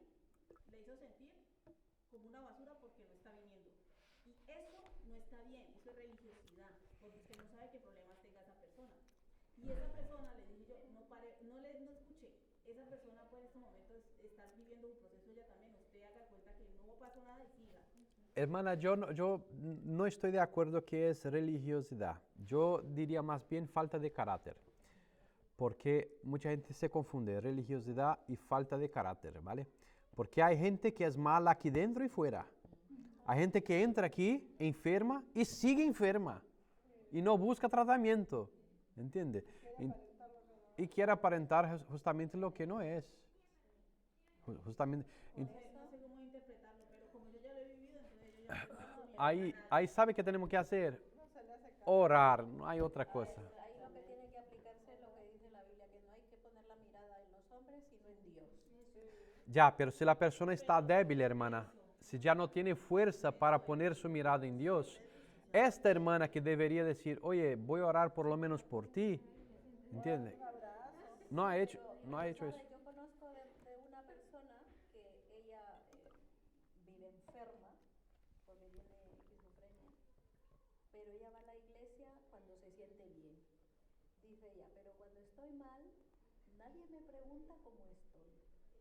le hizo sentir como una basura porque no está viniendo. Y eso no está bien, eso es religiosidad, porque usted no sabe qué problemas tenga esa persona. Y esa persona, le dije yo, no escuché, esa persona puede en estos momentos estar viviendo un proceso ella también, usted haga cuenta que no pasó nada y siga. Hermana, yo no estoy de acuerdo que es religiosidad. Yo diría más bien falta de carácter. Porque mucha gente se confunde religiosidad y falta de carácter, ¿vale? Porque hay gente que es mala aquí dentro y fuera. Hay gente que entra aquí enferma y sigue enferma y no busca tratamiento, ¿entiende? Y quiere aparentar justamente lo que no es. Justamente. No sé cómo interpretarlo, pero como yo ya lo he vivido, entonces yo ya no Ahí sabe qué tenemos que hacer. Orar, no hay otra cosa. Ahí lo que tiene que aplicarse es lo que dice la Biblia, que no hay que poner la mirada en los hombres, sino en Dios. Ya, pero si la persona está débil, hermana, si ya no tiene fuerza para poner su mirada en Dios, esta hermana que debería decir, oye, voy a orar por lo menos por ti, ¿entiende? No ha hecho eso. Yo conozco de una persona que ella vive enferma porque tiene esquizofrenia, pero ella va a la iglesia cuando se siente bien. Dice ella, pero cuando estoy mal, nadie me pregunta cómo estoy.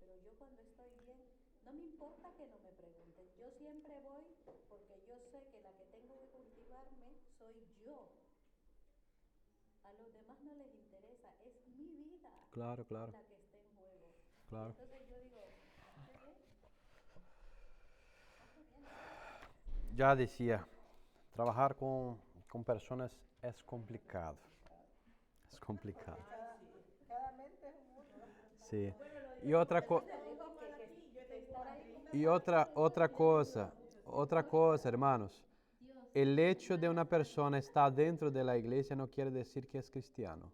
Pero yo cuando estoy bien, no me importa que no me pregunten. Yo siempre voy porque yo sé que la que tengo que cultivarme soy yo. A los demás no les interesa, es mi vida Claro. la que está en juego. Claro. Entonces yo digo, ¿hace bien? Ya decía, trabajar con personas es complicado. Es complicado. Cada mente es un mundo. Sí. Y otra cosa, hermanos. El hecho de una persona estar dentro de la iglesia no quiere decir que es cristiano.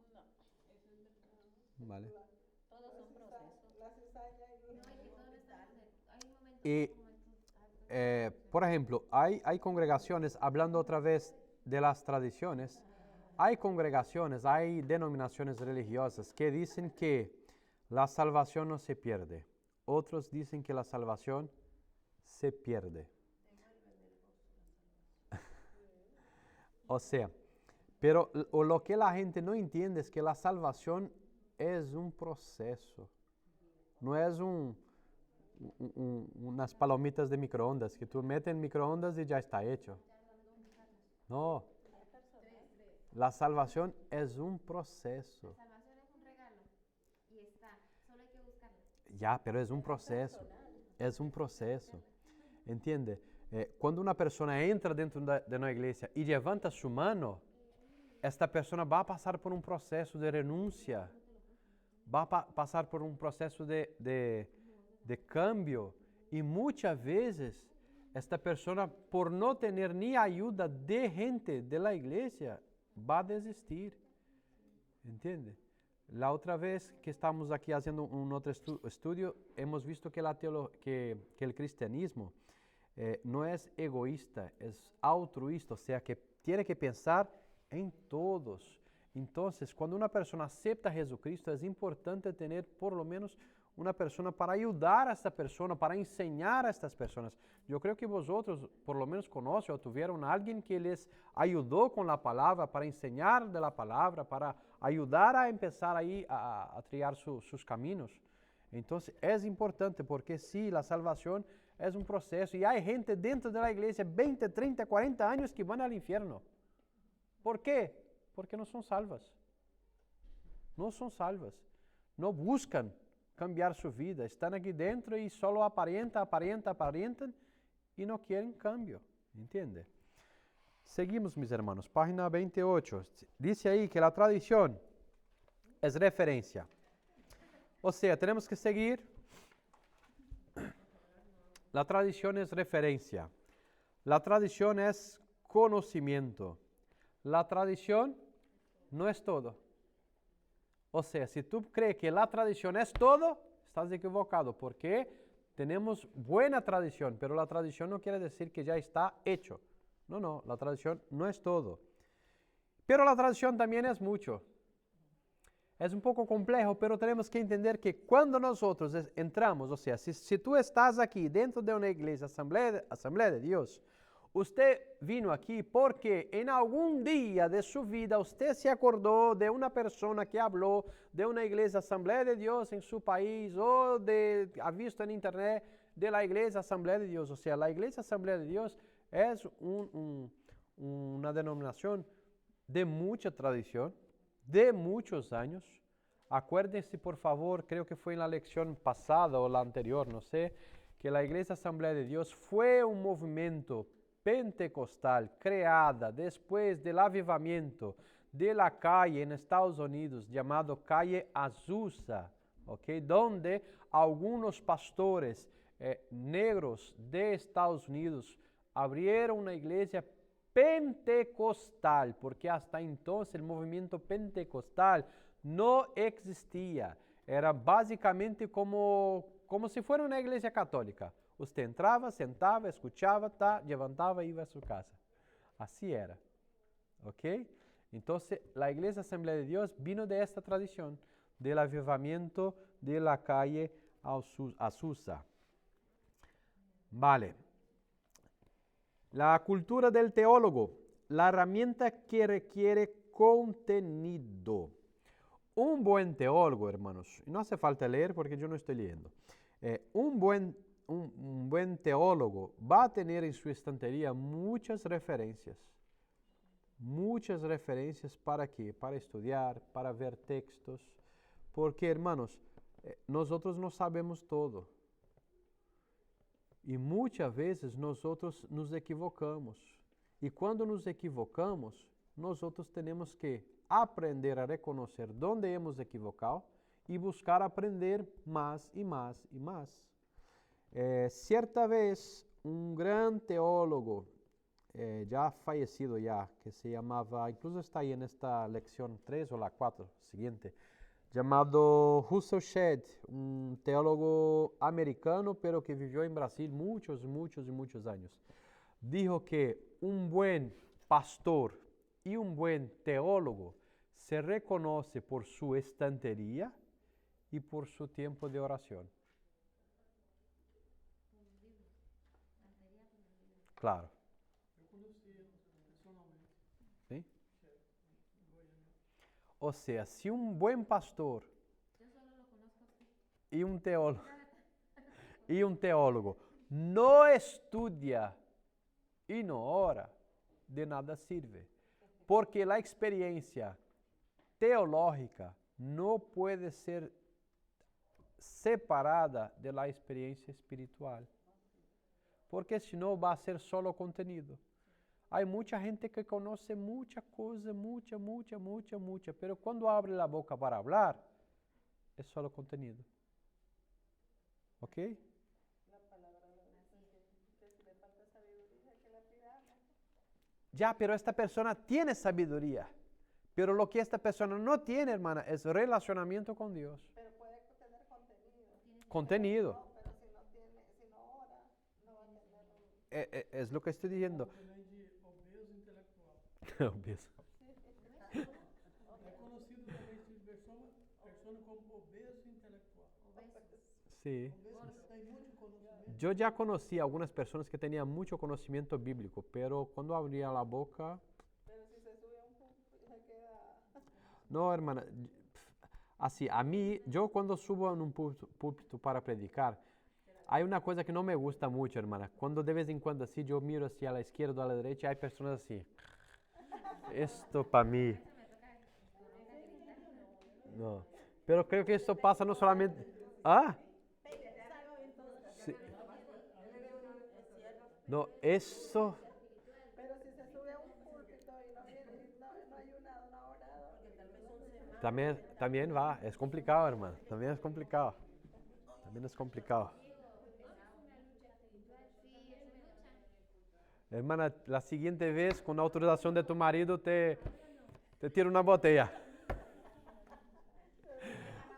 ¿Vale? Todos son procesos. La cizaña y No, y que todo lo estamos hay momentos, Y, momentos. por ejemplo, hay congregaciones, hablando otra vez de las tradiciones, hay congregaciones, hay denominaciones religiosas que dicen que la salvación no se pierde. Otros dicen que la salvación se pierde. O sea, pero lo que la gente no entiende es que la salvación es un proceso. No es unas palomitas de microondas que tú metes en microondas y ya está hecho. No. La salvación es un proceso. La salvación es un regalo y está, solo hay que buscarla. Ya, pero es un proceso. Es un proceso. ¿Entiende? Cuando una persona entra dentro de una iglesia y levanta su mano, esta persona va a pasar por un proceso de renuncia. Va a pasar por un proceso de cambio. Y muchas veces esta persona, por no tener ni ayuda de gente de la iglesia, va a desistir. ¿Entiende? La otra vez que estamos aquí haciendo un otro estudio, hemos visto que el cristianismo no es egoísta, es altruista, o sea que tiene que pensar en todos. Entonces, cuando una persona acepta a Jesucristo, es importante tener por lo menos una persona para ayudar a esta persona, para enseñar a estas personas. Yo creo que vosotros por lo menos conocen o tuvieron a alguien que les ayudó con la palabra, para enseñar de la palabra, para ayudar a empezar ahí a triar sus caminos. Entonces, es importante porque sí, la salvación es un proceso y hay gente dentro de la iglesia 20, 30, 40 años que van al infierno. ¿Por qué? Porque no son salvas. No son salvas. No buscan cambiar su vida. Están aquí dentro y solo aparentan y no quieren cambio. ¿Entiende? Seguimos, mis hermanos. Página 28. Dice ahí que la tradición es referencia. O sea, tenemos que seguir. La tradición es referencia. La tradición es conocimiento. La tradición no es todo. O sea, si tú crees que la tradición es todo, estás equivocado, porque tenemos buena tradición, pero la tradición no quiere decir que ya está hecho. No, no, la tradición no es todo. Pero la tradición también es mucho. Es un poco complejo, pero tenemos que entender que cuando nosotros entramos, o sea, si tú estás aquí dentro de una iglesia, Asamblea de Dios, usted vino aquí porque en algún día de su vida usted se acordó de una persona que habló de una iglesia Asamblea de Dios en su país o ha visto en internet de la iglesia Asamblea de Dios. O sea, la iglesia Asamblea de Dios es una denominación de mucha tradición, de muchos años. Acuérdense, por favor, creo que fue en la lección pasada o la anterior, no sé, que la iglesia Asamblea de Dios fue un movimiento pentecostal creada después del avivamiento de la calle en Estados Unidos llamado Calle Azusa, ¿okay? Donde algunos pastores negros de Estados Unidos abrieron una iglesia pentecostal, porque hasta entonces el movimiento pentecostal no existía. Era básicamente como si fuera una iglesia católica. Usted entraba, sentaba, escuchaba, levantaba y iba a su casa. Así era. ¿Ok? Entonces, la iglesia Asamblea de Dios vino de esta tradición, del avivamiento de la calle Azusa. Vale. La cultura del teólogo, la herramienta que requiere contenido. Un buen teólogo, hermanos, no hace falta leer porque yo no estoy leyendo. Un buen teólogo va a tener en su estantería muchas referencias. Muchas referencias para qué? Para estudiar, para ver textos. Porque, hermanos, nosotros no sabemos todo. E muitas vezes nós nos equivocamos. E quando nos equivocamos, nós temos que aprender a reconhecer onde hemos equivocado e buscar aprender mais e mais e mais. Certa vez, um grande teólogo, já falecido que se chamava, incluso está aí nesta lección 3 ou la 4 seguinte, llamado Russell Shedd, un teólogo americano, pero que vivió en Brasil muchos años. Dijo que un buen pastor y un buen teólogo se reconoce por su estantería y por su tiempo de oración. Claro. Eu conheci ele pessoalmente. ¿Sí? Em Goiânia. O sea, si un buen pastor Yo solo lo conozco a usted. y un teólogo no estudia y no ora, de nada sirve. Porque la experiencia teológica no puede ser separada de la experiencia espiritual. Porque senão va a ser solo contenido. Hay mucha gente que conoce mucha cosa, mucha, pero cuando abre la boca para hablar, es solo contenido. ¿Ok? La palabra dice que si le falta sabiduría, que la pida. Ya, pero esta persona tiene sabiduría. Pero lo que esta persona no tiene, hermana, es relacionamiento con Dios. Pero puede tener contenido. Contenido. No, pero si no ora, no va a tener Es lo que estoy diciendo. Também de obeso intelectual. Obeso. É conhecido também esse persona como obeso intelectual. Sí. Obeso tem muito conhecimento. Yo ya conocí a algunas personas que tenían mucho conocimiento bíblico, pero cuando abría la boca... Pero si se sube a un punto, se queda. No, hermana, así, a mí, yo cuando subo en un púlpito para predicar, hay una cosa que no me gusta mucho, hermana. Cuando de vez en cuando así yo miro hacia la izquierda o a la derecha, hay personas así. Esto para mí. No, pero creo que esto pasa no solamente... ¿Ah? Sí. No, eso... Pero si se sube a un púlpito y no viene, no ayunado, no ha orado, También va, es complicado, hermano. También es complicado. También es complicado. Hermana, la siguiente vez, con autorización de tu marido, te tiro una botella.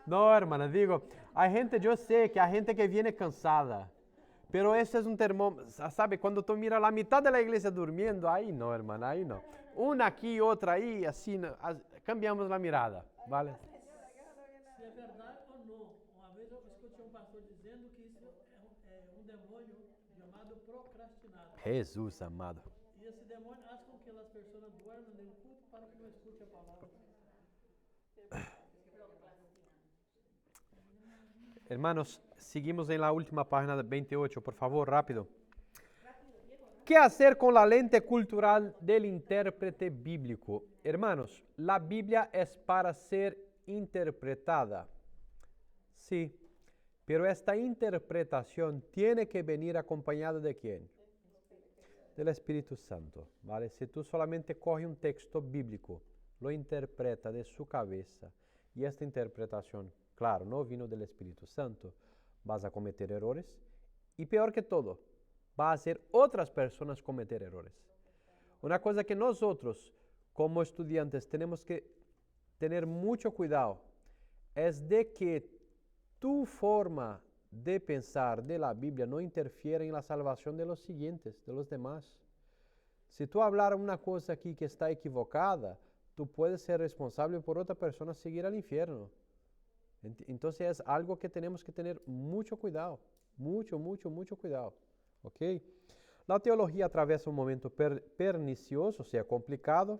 No, hermana, digo, hay gente, yo sé que hay gente que viene cansada, pero ese es un termómetro, ¿sabe? Cuando tú miras la mitad de la iglesia durmiendo, ahí no, hermana, ahí no. Una aquí, otra ahí, así, cambiamos la mirada, ¿vale? Se é verdade ou não. Uma vez eu escutei um pastor dizendo que isso é um demônio chamado procrastinado. Jesús amado. E esse demônio faz com que as pessoas duermam no culto para que não escute a palavra. Hermanos, seguimos en la última página de 28, por favor, rápido. ¿Qué hacer con la lente cultural del intérprete bíblico? Hermanos, la Biblia es para ser interpretada. Sí, pero esta interpretación tiene que venir acompañada de ¿quién? Del Espíritu Santo, ¿vale? Si tú solamente coges un texto bíblico, lo interpreta de su cabeza, y esta interpretación, claro, no vino del Espíritu Santo, vas a cometer errores, y peor que todo, va a hacer otras personas cometer errores. Una cosa que nosotros, como estudiantes, tenemos que tener mucho cuidado, es de que tu forma de pensar de la Biblia no interfiera en la salvación de los siguientes, de los demás. Si tú hablar una cosa aquí que está equivocada, tú puedes ser responsable por otra persona seguir al infierno. Entonces es algo que tenemos que tener mucho cuidado, mucho cuidado. ¿Ok? La teología atraviesa un momento pernicioso, o sea, complicado.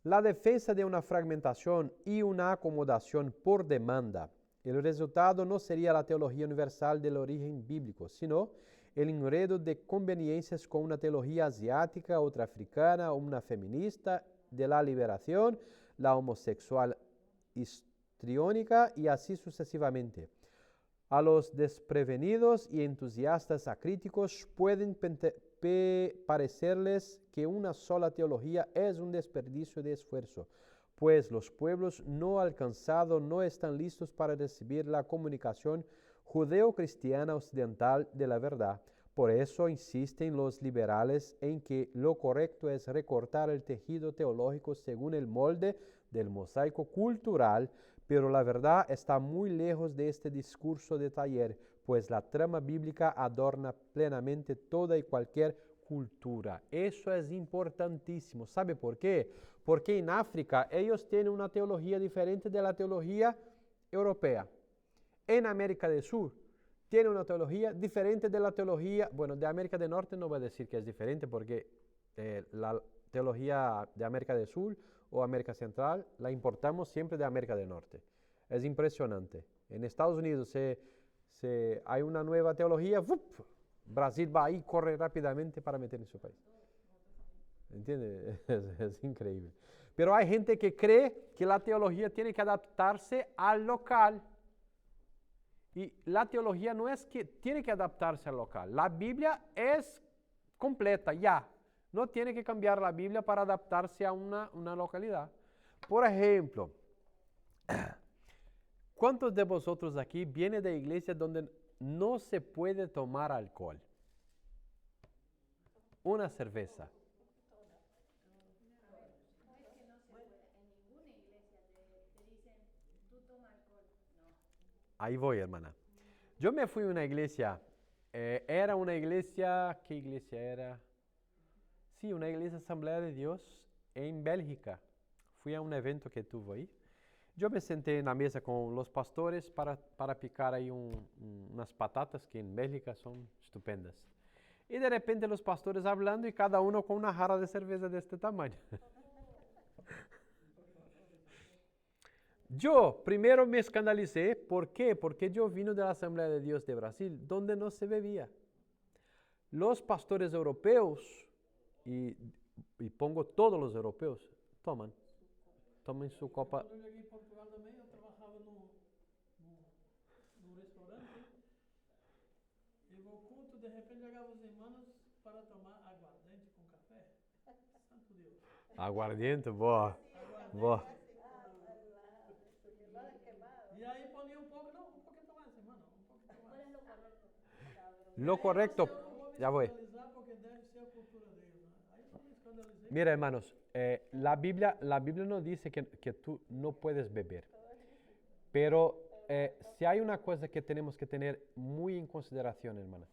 La defensa de una fragmentación y una acomodación por demanda. El resultado no sería la teología universal del origen bíblico, sino el enredo de conveniencias con una teología asiática, otra africana, una feminista de la liberación, la homosexual histriónica y así sucesivamente. A los desprevenidos y entusiastas acríticos pueden parecerles que una sola teología es un desperdicio de esfuerzo, pues los pueblos no alcanzados no están listos para recibir la comunicación judeo-cristiana occidental de la verdad. Por eso insisten los liberales en que lo correcto es recortar el tejido teológico según el molde del mosaico cultural, pero la verdad está muy lejos de este discurso de taller, pues la trama bíblica adorna plenamente toda y cualquier cultura. Eso es importantísimo. ¿Sabe por qué? Porque en África ellos tienen una teología diferente de la teología europea. En América del Sur tiene una teología diferente de la teología, bueno, de América del Norte no voy a decir que es diferente porque la teología de América del Sur o América Central la importamos siempre de América del Norte. Es impresionante. En Estados Unidos hay una nueva teología, ¡fup! Brasil va ahí, corre rápidamente para meter en su país. ¿Entiende? Es increíble. Pero hay gente que cree que la teología tiene que adaptarse al local. Y la teología no es que tiene que adaptarse al local. La Biblia es completa, ya. No tiene que cambiar la Biblia para adaptarse a una localidad. Por ejemplo, ¿cuántos de vosotros aquí vienen de iglesias donde no se puede tomar alcohol? Una cerveza. Ahí voy, hermana. Yo me fui a una iglesia, era una iglesia, ¿qué iglesia era? Sí, una iglesia Asamblea de Dios en Bélgica. Fui a un evento que tuvo ahí. Yo me senté en la mesa con los pastores para picar ahí unas patatas que en Bélgica son estupendas. Y de repente los pastores hablando y cada uno con una jarra de cerveza de este tamaño. Yo primero me escandalicé. ¿Por qué? Porque yo vino de la Asamblea de Dios de Brasil, donde no se bebía. Los pastores europeos, y pongo todos los europeos, toman su copa. Quando eu cheguei em Portugal também, eu trabalhava num restaurante. E no culto, de repente, chegavam os irmãos para tomar aguardente com café. Santo Deus. Aguardiente, boa. Aguardente. Boa. Lo correcto, Eu não vou me ya voy. escandalizar porque deve ser a cultura deles. Né? Aí eu me escandalizei. Mira, hermanos, la Biblia no dice que tú no puedes beber, pero si hay una cosa que tenemos que tener muy en consideración, hermanas,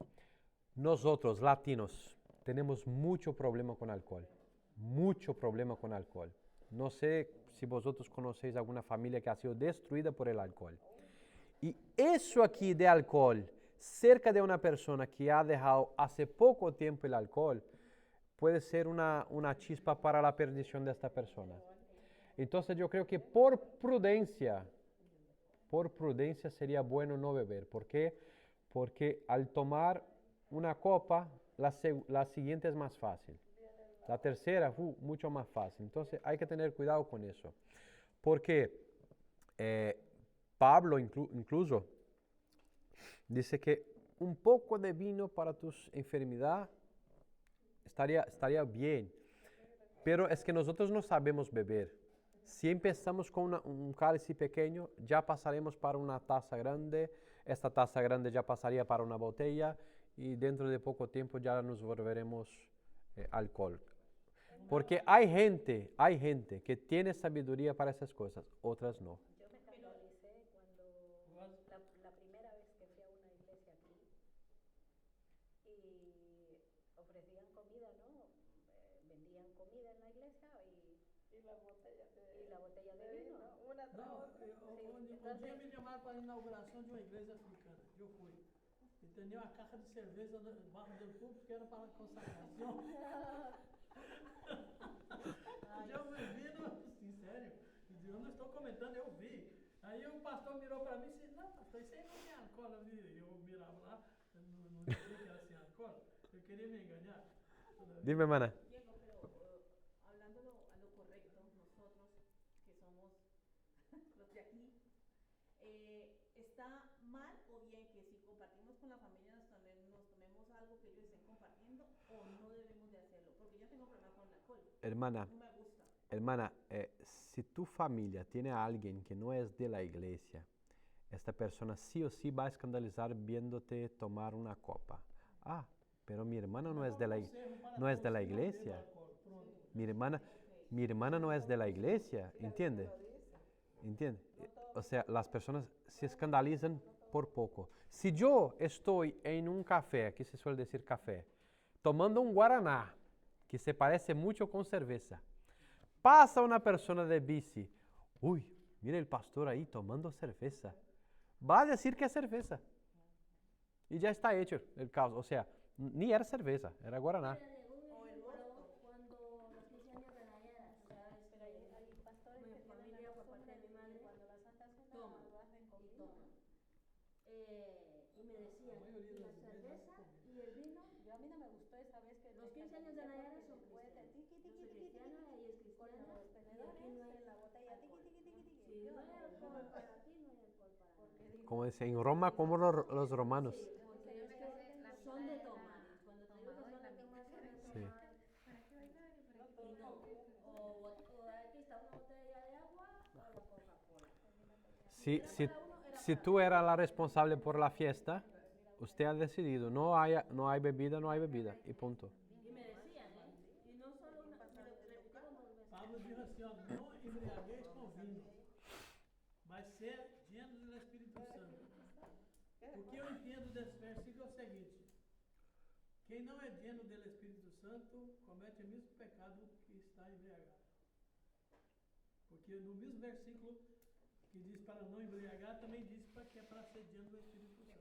nosotros, latinos, tenemos mucho problema con alcohol, mucho problema con alcohol. No sé si vosotros conocéis alguna familia que ha sido destruida por el alcohol. Y eso aquí de alcohol, cerca de una persona que ha dejado hace poco tiempo el alcohol, puede ser una chispa para la perdición de esta persona. Entonces yo creo que por prudencia sería bueno no beber. ¿Por qué? Porque al tomar una copa, la siguiente es más fácil. La tercera, mucho más fácil. Entonces hay que tener cuidado con eso. Porque Pablo incluso dice que un poco de vino para tus enfermedades estaría bien. Pero es que nosotros no sabemos beber. Si empezamos con un cálice pequeño, ya pasaremos para una taza grande. Esta taza grande ya pasaría para una botella y dentro de poco tiempo ya nos volveremos alcohol. Porque hay gente que tiene sabiduría para esas cosas, otras no. Yo me escandalicé cuando la primera vez que fui a una iglesia aquí y ofrecían comida, ¿no? Vendían comida en la iglesia Y las botellas y la botella de vino. Una tras Não, otra. um dia me chamaram para a inauguração de uma igreja africana. Eu fui. E tinha uma caixa de cerveja debaixo do púlpito que era para a consagração. Eu me vi, assim, sério. Eu não estou comentando, eu vi. Aí o pastor mirou para mim e disse, não, pastor, isso aí não tem álcool. Eu mirava lá, não dizia que era sem álcool. Eu queria me enganar. Dime, hermana. Diego, pero hablando a lo correcto, nosotros que somos los de aquí, ¿está mal o bien que si compartimos con la familia nos tomemos algo que ellos estén compartiendo o no debemos de hacerlo? Porque yo tengo problemas con el alcohol, Hermana, no me gusta. hermana, si tu familia tiene a alguien que no es de la iglesia, esta persona sí o sí va a escandalizar viéndote tomar una copa. Ah, pero mi hermana no es de la iglesia. Mi hermana no es de la iglesia, ¿entiende? ¿Entiende? O sea, las personas se escandalizan por poco. Si yo estoy en un café, aquí se suele decir café, tomando un guaraná, que se parece mucho con cerveza, pasa una persona de bici, uy, mira el pastor ahí tomando cerveza, va a decir que es cerveza. Y ya está hecho el caos. O sea, ni era cerveza, era guaraná. O el mosto. Cuando los 15 años de Nayara, ¿sabes? Pero hay pastores que tienen familia por parte de mi madre, cuando la Santa Cena lo hacen con vino. Y me decían, y la cerveza y el vino. Yo a mí no me gustó esa vez que Los 15 años de Nayara son puede cristianos. tiqui Yo tiqui soy tiqui cristiana, tiqui ella es con cristiana, los y tenedores aquí no hay en la botella tiqui alcohol. tiqui tiqui tiqui. Si no hay alcohol para ti, no hay alcohol para mí. Como dice en Roma, como los romanos. Sí, porque es que son de tomar. Cuando te digo que son de tomar, son de Sí. tomar. Y no, o aquí está una botella de agua o la Coca-Cola. Si tú eras la responsable por la fiesta, usted ha decidido, no hay bebida, no hay bebida, y punto. Y me decían, y no solo una, me lo repitieron 2 veces. Pablo diz assim, ó, não embriagueis com vinho, mas ser lleno do Espírito Santo. O que eu entendo desse versículo é o seguinte, quem não é lleno do Espírito Santo comete o mesmo pecado que está embriagado. Porque no mesmo versículo que diz para não embriagar, também diz que é para ser lleno do Espírito Santo.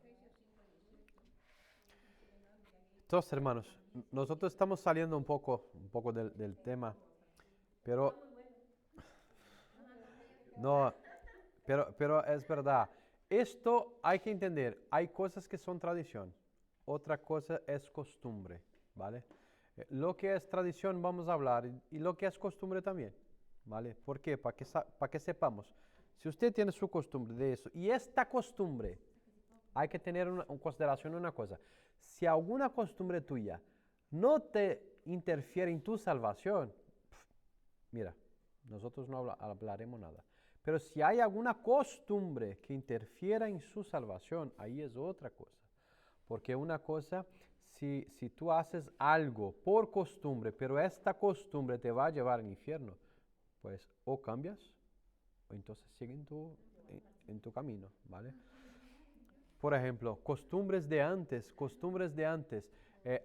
Entonces, hermanos, nosotros estamos saliendo un poco del tema, pero no, pero es verdad. Esto hay que entender. Hay cosas que son tradición, otra cosa es costumbre, ¿vale? Lo que es tradición vamos a hablar y lo que es costumbre también, ¿vale? ¿Por qué? Para que sepamos. Si usted tiene su costumbre de eso y esta costumbre, hay que tener en consideración una cosa. Si alguna costumbre tuya no te interfiere en tu salvación, mira, nosotros no hablaremos nada. Pero si hay alguna costumbre que interfiera en su salvación, ahí es otra cosa. Porque una cosa, si tú haces algo por costumbre, pero esta costumbre te va a llevar al infierno, pues o cambias o entonces sigue en tu camino, ¿vale? Por ejemplo, costumbres de antes.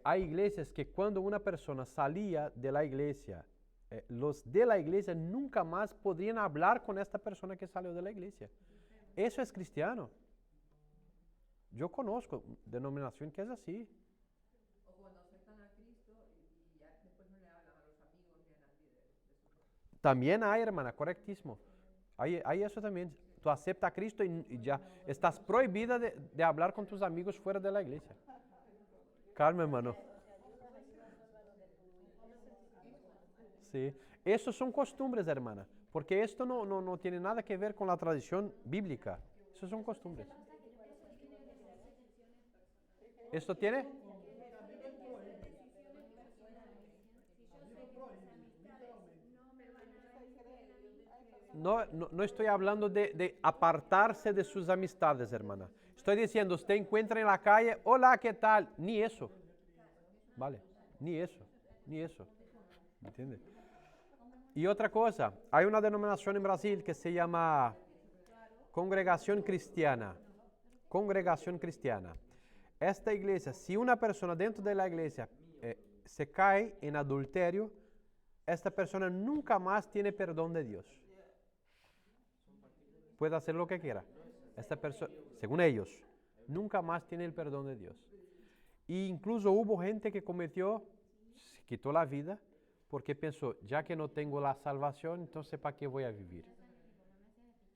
Hay iglesias que cuando una persona salía de la iglesia, los de la iglesia nunca más podrían hablar con esta persona que salió de la iglesia. Eso es cristiano. Yo conozco denominación que es así. O cuando aceptan a Cristo y ya después no le hablan a los amigos ni a nadie de su familia. También hay, hermana, correctísimo. Hay eso también. Tú aceptas a Cristo y ya estás prohibida de hablar con tus amigos fuera de la iglesia. Calma, hermano. Sí. Esos son costumbres, hermana. Porque esto no tiene nada que ver con la tradición bíblica. Esos son costumbres. ¿Esto tiene? No estoy hablando de apartarse de sus amistades, hermana. Estoy diciendo, usted encuentra en la calle, hola, ¿qué tal? Ni eso. ¿Vale? Ni eso. ¿Me entiende? Y otra cosa, hay una denominación en Brasil que se llama Congregación Cristiana. Congregación Cristiana. Esta iglesia, si una persona dentro de la iglesia se cae en adulterio, esta persona nunca más tiene perdón de Dios. Puede hacer lo que quiera. Esta persona, según ellos, nunca más tiene el perdón de Dios. E incluso hubo gente que se quitó la vida porque pensó, ya que no tengo la salvación, entonces ¿para qué voy a vivir?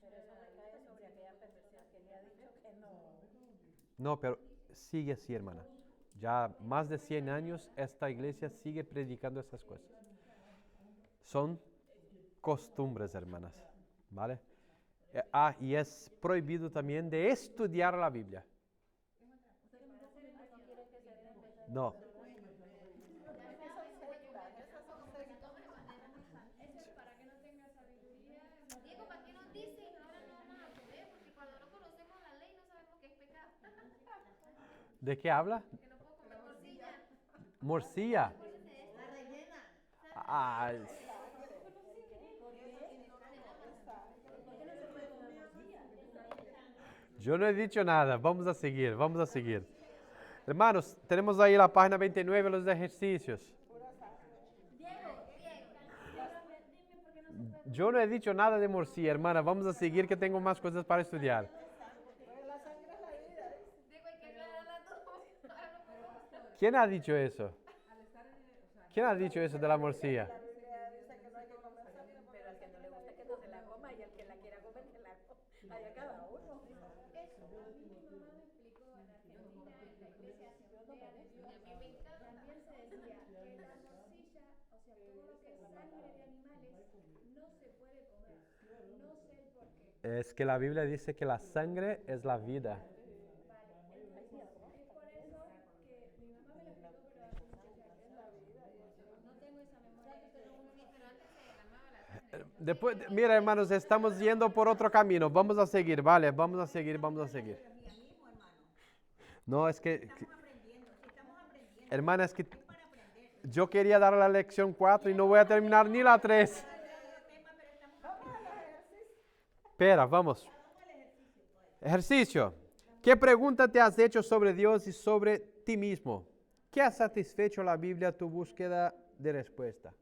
Pero eso recae sobre aquella perversión que le ha dicho que no. No, pero sigue así, hermana. Ya más de 100 años esta iglesia sigue predicando estas cosas. Son costumbres, hermanas, ¿vale? Y es prohibido también de estudiar la Biblia. No. Diego, ¿para qué nos dicen? Ahora no vamos a poder, porque cuando no conocemos la ley no sabemos qué es pecado. ¿De qué habla? Que no puedo comer morcilla. Morcilla. La rellena. Ah, yo no he dicho nada. Vamos a seguir. Hermanos, tenemos ahí la página 29, los ejercicios. Yo no he dicho nada de morcilla, hermana. Vamos a seguir que tengo más cosas para estudiar. Diego, hay que aclarar las dos. Ahora no podemos. ¿Quién ha dicho eso? ¿Quién ha dicho eso de la morcilla? La Biblia dice que no hay que comer saliva, pero al que no le gusta que no se la coma y al que la quiera comer que la coma. Allá cada uno. Eso, a mí mi mamá me explicó en Argentina, en la iglesia Asamblea de Dios. Y a mí me encanta. También se decía que la morcilla, o sea, todo lo que es sangre de animales, no se puede comer. No sé el por qué. Es que la Biblia dice que la sangre es la vida. Es por eso que mi mamá me lo explicó, pero hace mucho tiempo. No tengo esa memoria. Pero antes se derramaba la sangre. Después, mira, hermanos, estamos yendo por otro camino. Vamos a seguir, ¿vale? Vamos a seguir. No, es que... Hermana, es que yo quería dar la lección 4 y no voy a terminar ni la 3. Espera, vamos. Ejercicio. ¿Qué pregunta te has hecho sobre Dios y sobre ti mismo? ¿Qué ha satisfecho la Biblia tu búsqueda de respuesta?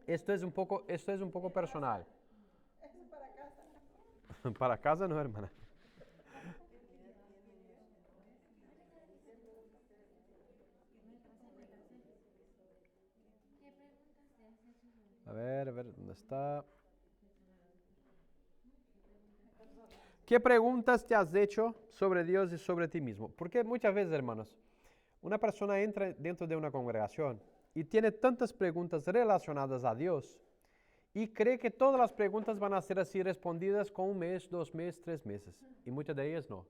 Esto es un poco personal. Para casa no, hermana. A ver, ¿dónde está? ¿Qué preguntas te has hecho sobre Dios y sobre ti mismo? Porque muchas veces, hermanos, una persona entra dentro de una congregación y tiene tantas preguntas relacionadas a Dios y cree que todas las preguntas van a ser así respondidas con 1 mes, 2 meses, 3 meses. Y muchas de ellas no.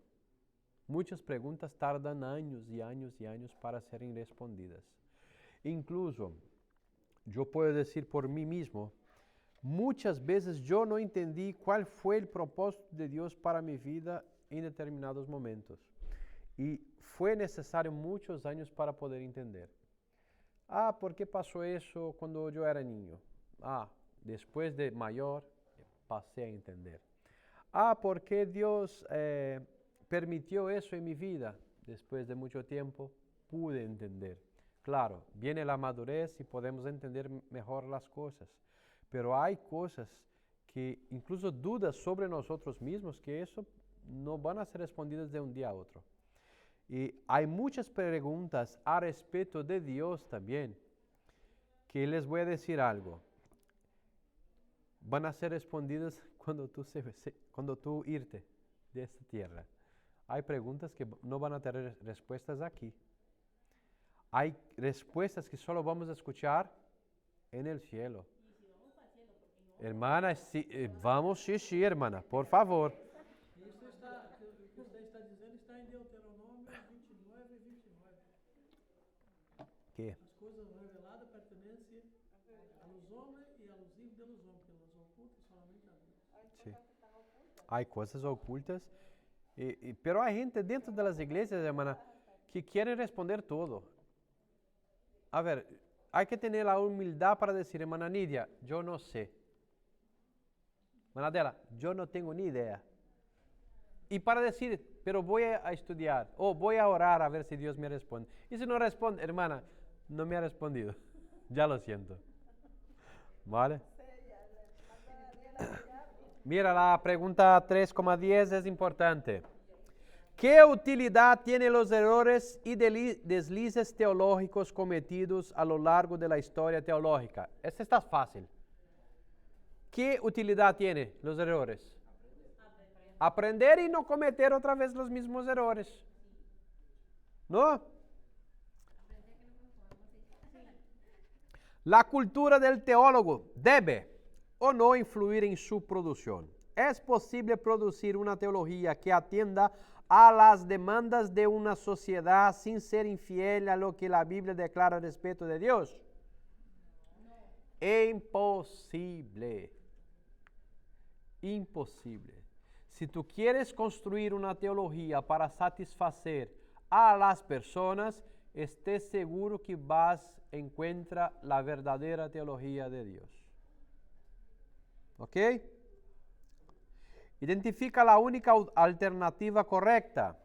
Muchas preguntas tardan años y años y años para serem respondidas. Incluso, yo puedo decir por mí mismo, muchas veces yo no entendí cuál fue el propósito de Dios para mi vida en determinados momentos. Y fue necesario muchos años para poder entender. Ah, ¿por qué pasó eso cuando yo era niño? Ah, después de mayor pasé a entender. Ah, ¿por qué Dios permitió eso en mi vida? Después de mucho tiempo pude entender. Claro, viene la madurez y podemos entender mejor las cosas. Pero hay cosas que incluso dudas sobre nosotros mismos que eso no van a ser respondidas de un día a otro. Y hay muchas preguntas a respecto de Dios también, que les voy a decir algo. Van a ser respondidas cuando tú irte de esta tierra. Hay preguntas que no van a tener respuestas aquí. Hay respuestas que solo vamos a escuchar en el cielo. Hermana, sí, vamos, sí, hermana, por favor. Isso está, o que você está dizendo está em Deuteronômio 29 e 29. ¿Qué? As coisas reveladas pertencem a los homens e a los hijos de los homens, que los oculta solamente a Deus. Sí. Hay cosas ocultas, pero hay gente dentro de las iglesias, hermana, que quieren responder todo. A ver, hay que tener la humildad para decir, hermana Nidia, yo no sé. Hermana Adela, yo no tengo ni idea. Y para decir, pero voy a estudiar, o voy a orar a ver si Dios me responde. Y si no responde, hermana, no me ha respondido. Ya lo siento. ¿Vale? Mira, la pregunta 3,10 es importante. ¿Qué utilidad tienen los errores y deslices teológicos cometidos a lo largo de la historia teológica? Esta está fácil. ¿Qué utilidad tienen los errores? Aprender y no cometer otra vez los mismos errores. ¿No? La cultura del teólogo debe o no influir en su producción. ¿Es posible producir una teología que atienda a las demandas de una sociedad sin ser infiel a lo que la Biblia declara respecto de Dios? No. Imposible. Imposible. Si tú quieres construir una teología para satisfacer a las personas, estés seguro que vas a encontrar la verdadera teología de Dios. ¿Ok? Identifica la única alternativa correcta.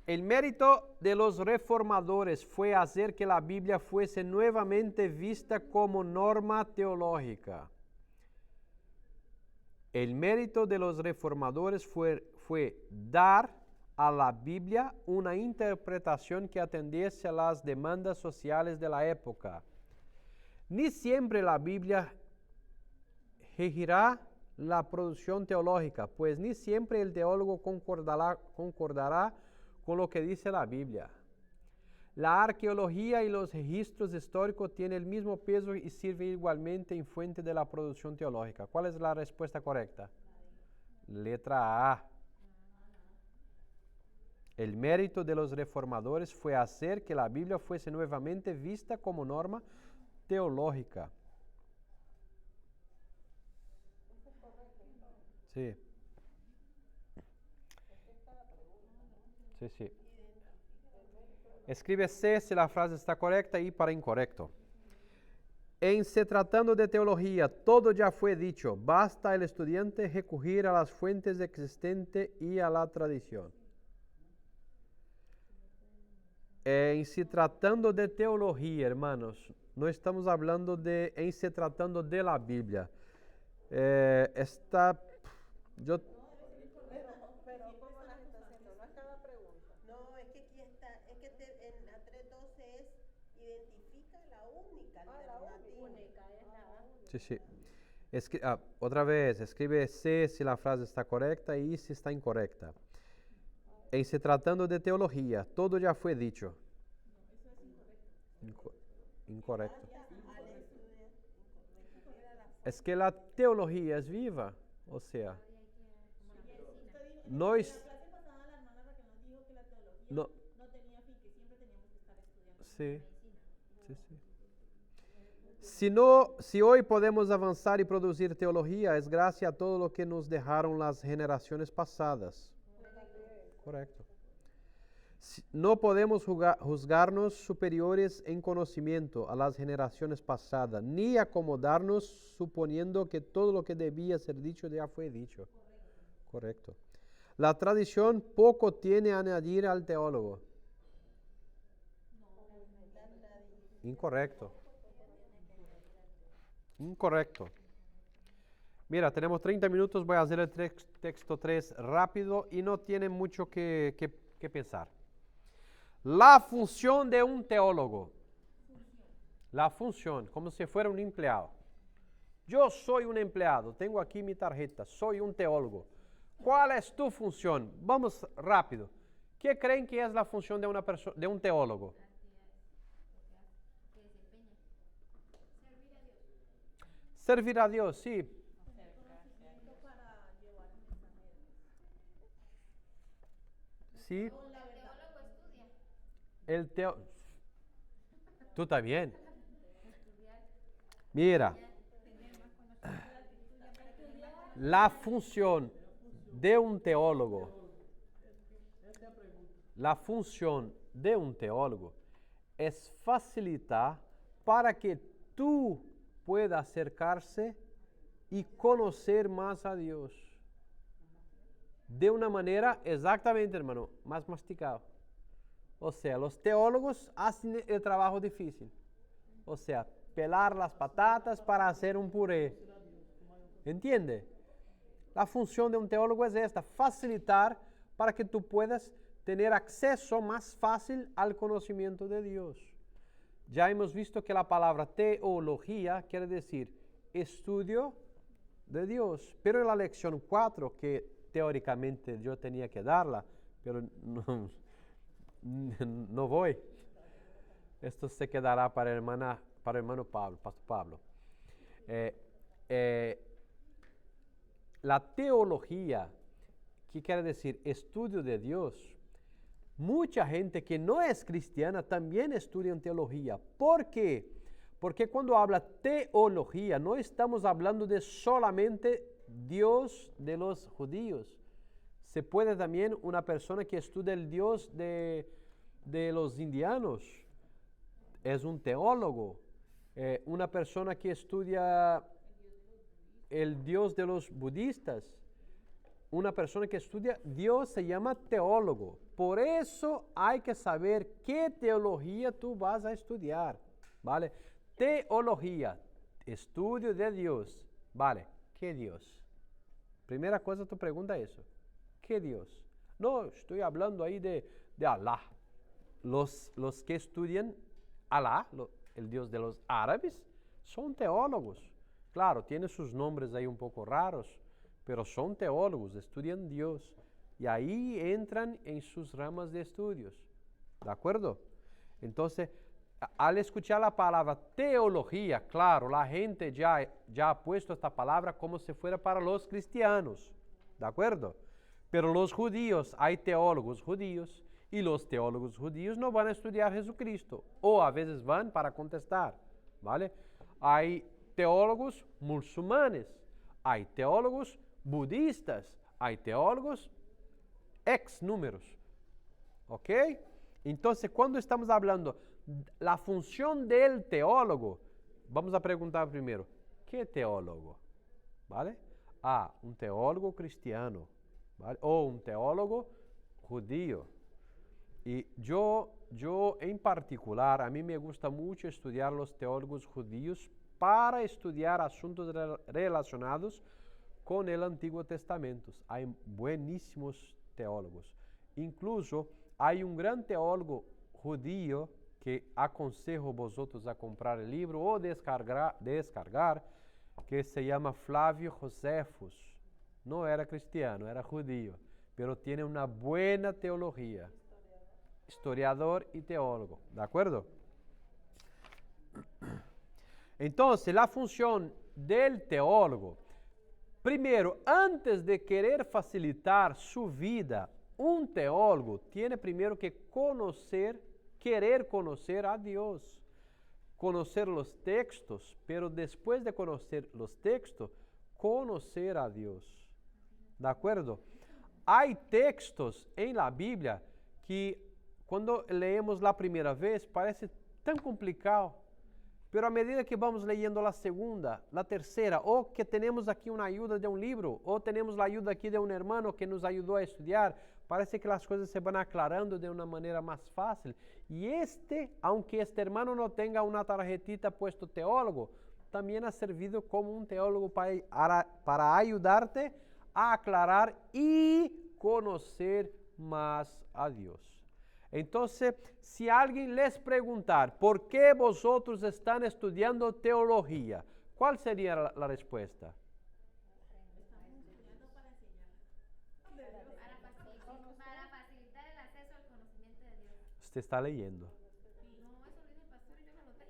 El mérito de los reformadores fue hacer que la Biblia fuese nuevamente vista como norma teológica. El mérito de los reformadores fue dar a la Biblia una interpretación que atendiese a las demandas sociales de la época. Ni siempre la Biblia regirá la producción teológica, pues ni siempre el teólogo concordará con lo que dice la Biblia. La arqueología y los registros históricos tienen el mismo peso y sirven igualmente en fuente de la producción teológica. ¿Cuál es la respuesta correcta? Letra A. El mérito de los reformadores fue hacer que la Biblia fuese nuevamente vista como norma teológica. Sí. Sí. Escribe C si la frase está correcta y para incorrecto. En se tratando de teología, todo ya fue dicho. Basta el estudiante recurrir a las fuentes existentes y a la tradición. En se tratando de teología, hermanos, no estamos hablando de en se tratando de la Biblia. Yo Pero ¿cómo las está haciendo? No es cada pregunta. No, es que aquí está, es que en la 312 es identifica la única alternativa. Única, es la Sí. Otra vez, escribe C si la frase está correcta y si está incorrecta. En se tratando de teología, todo ya fue dicho. Incorrecto. Es que la teología es viva, o sea, no es... La clase pasada la hermana Raquel nos dijo que la teología No, no tenía fin, que siempre teníamos que estar estudiando sí, medicina. sí. Si hoy podemos avanzar y producir teología, es gracias a todo lo que nos dejaron las generaciones pasadas. Correcto. No podemos juzgarnos superiores en conocimiento a las generaciones pasadas, ni acomodarnos suponiendo que todo lo que debía ser dicho ya fue dicho. Correcto. La tradición poco tiene a añadir al teólogo. Incorrecto. Incorrecto. Mira, tenemos 30 minutos, voy a hacer el texto 3 rápido y no tiene mucho que pensar. La función de un teólogo. La función, como si fuera un empleado. Yo soy un empleado, tengo aquí mi tarjeta, soy un teólogo. ¿Cuál es tu función? Vamos rápido. ¿Qué creen que es la función de de un teólogo? Servir a Dios, sí. Sí. El teólogo. Tú también. Mira. La función de un teólogo. La función de un teólogo es facilitar para que tú pueda acercarse y conocer más a Dios. De una manera, exactamente, hermano, más masticado. O sea, los teólogos hacen el trabajo difícil. O sea, pelar las patatas para hacer un puré. ¿Entiende? La función de un teólogo es esta, facilitar para que tú puedas tener acceso más fácil al conocimiento de Dios. Ya hemos visto que la palabra teología quiere decir estudio de Dios. Pero en la lección 4, que teóricamente yo tenía que darla, pero no voy. Esto se quedará para el hermano Pablo, Pastor Pablo. La teología, ¿qué quiere decir? Estudio de Dios. Mucha gente que no es cristiana también estudia teología. ¿Por qué? Porque cuando habla teología, no estamos hablando de solamente Dios de los judíos. Se puede también una persona que estudia el Dios de los indianos. Es un teólogo. Una persona que estudia el Dios de los budistas. Una persona que estudia Dios se llama teólogo. Por eso hay que saber qué teología tú vas a estudiar, ¿vale? Teología, estudio de Dios, ¿vale? ¿Qué Dios? Primera cosa tu pregunta es eso. ¿Qué Dios? No, estoy hablando ahí de Alá. Los que estudian Alá, el Dios de los árabes, son teólogos. Claro, tiene sus nombres ahí un poco raros, pero son teólogos, estudian Dios. Y ahí entran en sus ramas de estudios. ¿De acuerdo? Entonces, al escuchar la palabra teología, claro, la gente ya ha puesto esta palabra como si fuera para los cristianos. ¿De acuerdo? Pero los judíos, hay teólogos judíos, y los teólogos judíos no van a estudiar Jesucristo. O a veces van para contestar. ¿Vale? Hay teólogos musulmanes, hay teólogos budistas, hay teólogos ex números. ¿Ok? Entonces, cuando estamos hablando la función del teólogo, vamos a preguntar primero, ¿qué teólogo? ¿Vale? Un teólogo cristiano, ¿vale? O un teólogo judío. Y yo en particular, a mí me gusta mucho estudiar los teólogos judíos para estudiar asuntos relacionados con el Antiguo Testamento. Hay buenísimos teólogos. Incluso hay un gran teólogo judío que aconsejo vosotros a comprar el libro o descargar, que se llama Flavio Josefus. No era cristiano, era judío, pero tiene una buena teología. Historiador y teólogo, ¿de acuerdo? Entonces, la función del teólogo, primero, antes de querer facilitar su vida, un teólogo tiene primero que querer conocer a Dios. conocer los textos, pero después de conocer los textos, conocer a Dios. ¿De acuerdo? Hay textos en la Biblia que cuando leemos la primera vez parece tan complicado, pero a medida que vamos leyendo la segunda, la tercera, o que tenemos aquí una ayuda de un libro, o tenemos la ayuda aquí de un hermano que nos ayudó a estudiar, parece que las cosas se van aclarando de una manera más fácil. Y aunque este hermano no tenga una tarjetita puesto teólogo, también ha servido como un teólogo para ayudarte a aclarar y conocer más a Dios. Entonces, si alguien les preguntar, ¿por qué vosotros están estudiando teología? ¿Cuál sería la respuesta? Para facilitar el acceso al conocimiento de Dios. Usted está leyendo. No, eso lo dice el pastor y yo lo anoté.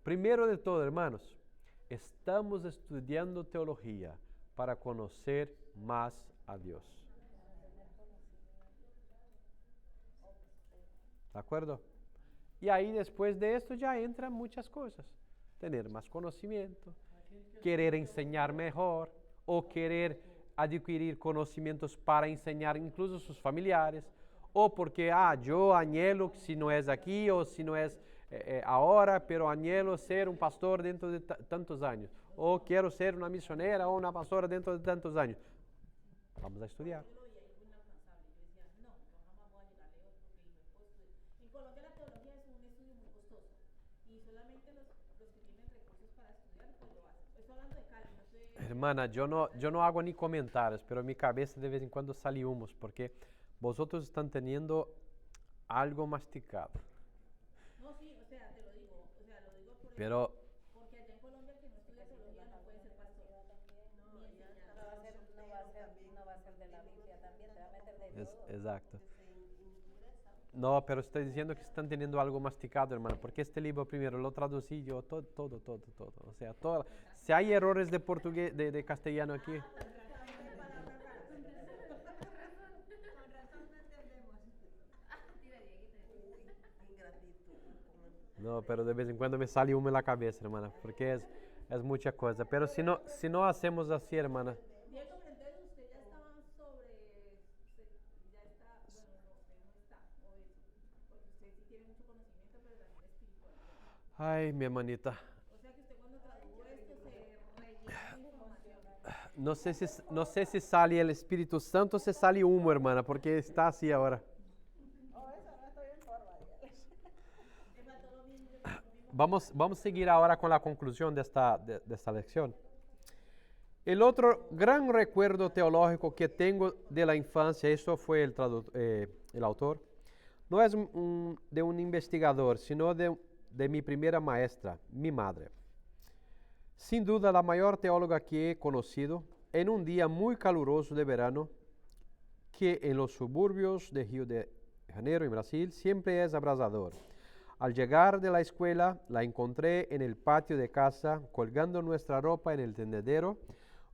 Primero de todo, hermanos, estamos estudiando teología para conocer más a Dios. ¿De acuerdo? Y ahí después de esto ya entran muchas cosas. Tener más conocimiento, querer enseñar mejor o querer adquirir conocimientos para enseñar incluso a sus familiares, o porque yo anhelo, si no es aquí o si no es ahora, pero anhelo ser un pastor dentro de tantos años, o quiero ser una misionera o una pastora dentro de tantos años. Vamos a estudiar. Hermana, yo no hago ni comentarios, pero en mi cabeza de vez en cuando sale humos, porque vosotros están teniendo algo masticado. No, sí, o sea, te lo digo, por Pero, eso, porque allá en Colombia que no estudia teología no puede ser pastor, ni enseñar. No va a ser de la Biblia también, te va a meter de todo. exacto. No, pero estoy diciendo que están teniendo algo masticado, hermano, porque este libro primero lo traducí yo, todo. O sea, si hay errores de portugués, de castellano aquí. No, pero de vez en cuando me sale humo en la cabeza, hermana, porque es mucha cosa. Pero si no hacemos así, hermana. Diego, pero entonces usted ya estaba ya está, bueno, no, usted no está, o eso, porque usted sí tiene mucho conocimiento, pero también espiritual. Ay, mi hermanita. O sea que usted cuando tradujo esto se rellenó de información. No sé si sale el Espíritu Santo o si sale humo, hermana, porque está así ahora. Vamos a seguir ahora con la conclusión de esta lección. El otro gran recuerdo teológico que tengo de la infancia, esto fue el autor, no es de un investigador, sino de mi primera maestra, mi madre. Sin duda la mayor teóloga que he conocido, en un día muy caluroso de verano, que en los suburbios de Río de Janeiro, en Brasil, siempre es abrasador. Al llegar de la escuela, la encontré en el patio de casa, colgando nuestra ropa en el tendedero,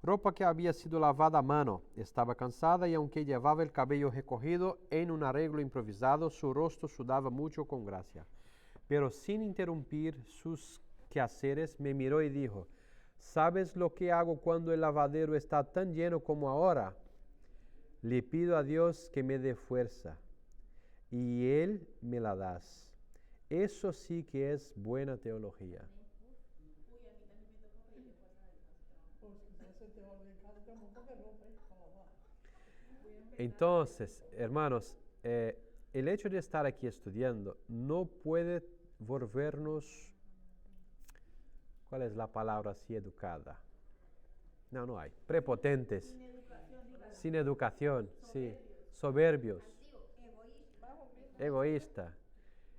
ropa que había sido lavada a mano. Estaba cansada y aunque llevaba el cabello recogido en un arreglo improvisado, su rostro sudaba mucho con gracia. Pero sin interrumpir sus quehaceres, me miró y dijo, ¿sabes lo que hago cuando el lavadero está tan lleno como ahora? Le pido a Dios que me dé fuerza, y Él me la da. Eso sí que es buena teología. Entonces, hermanos, el hecho de estar aquí estudiando no puede volvernos, ¿cuál es la palabra así educada? No hay. Prepotentes. Sin educación, sí. Soberbios. Egoísta.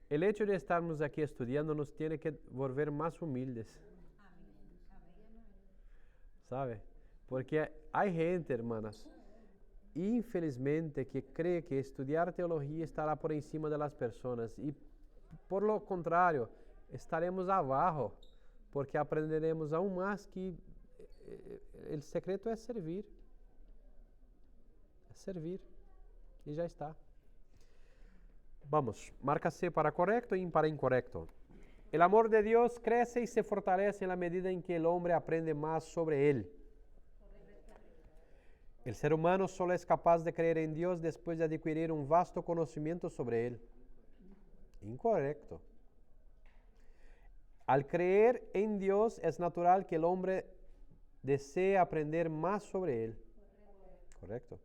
El hecho de estarnos aquí estudiando nos tiene que volver más humildes. ¿Sabe? Porque hay gente, hermanas, infelizmente, que cree que estudiar teología estará por encima de las personas. Y por lo contrario, estaremos abajo, porque aprenderemos aún más que el secreto es servir. Es servir. Y ya está. Vamos, marca C para correcto y para incorrecto. El amor de Dios crece y se fortalece en la medida en que el hombre aprende más sobre él. El ser humano solo es capaz de creer en Dios después de adquirir un vasto conocimiento sobre él. Incorrecto. Al creer en Dios es natural que el hombre desee aprender más sobre él. Correcto.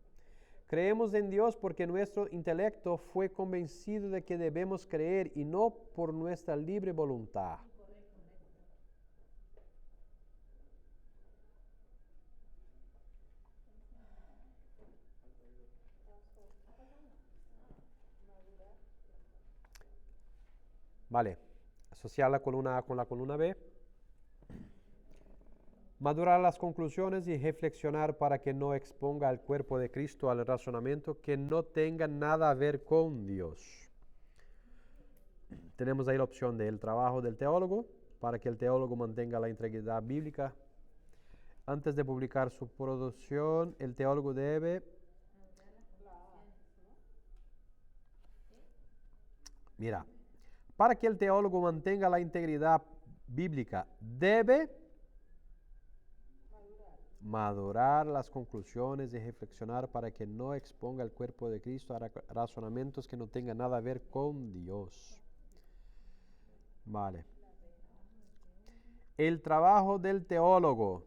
Creemos en Dios porque nuestro intelecto fue convencido de que debemos creer y no por nuestra libre voluntad. Vale, asociar la columna A con la columna B. Madurar las conclusiones y reflexionar para que no exponga al cuerpo de Cristo al razonamiento que no tenga nada a ver con Dios. Tenemos ahí la opción del trabajo del teólogo, para que el teólogo mantenga la integridad bíblica. Antes de publicar su producción, el teólogo debe... Mira, para que el teólogo mantenga la integridad bíblica, debe madurar las conclusiones y reflexionar para que no exponga el cuerpo de Cristo a razonamientos que no tengan nada a ver con Dios. Vale. El trabajo del teólogo.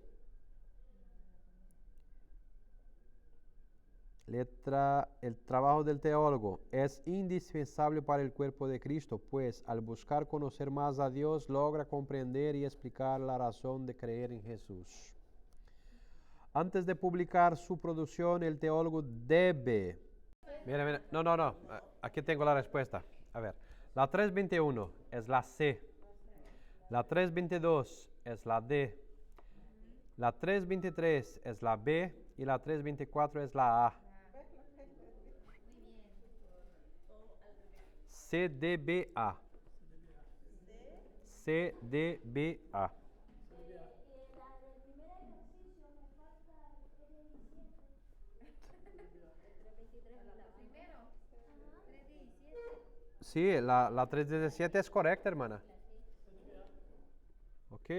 El trabajo del teólogo es indispensable para el cuerpo de Cristo, pues al buscar conocer más a Dios logra comprender y explicar la razón de creer en Jesús. Antes de publicar su producción, el teólogo debe... Mira, no, aquí tengo la respuesta. A ver, la 321 es la C, la 322 es la D, la 323 es la B y la 324 es la A. CDBA. CDBA. Sí, la 317 es correcta, hermana. Ok.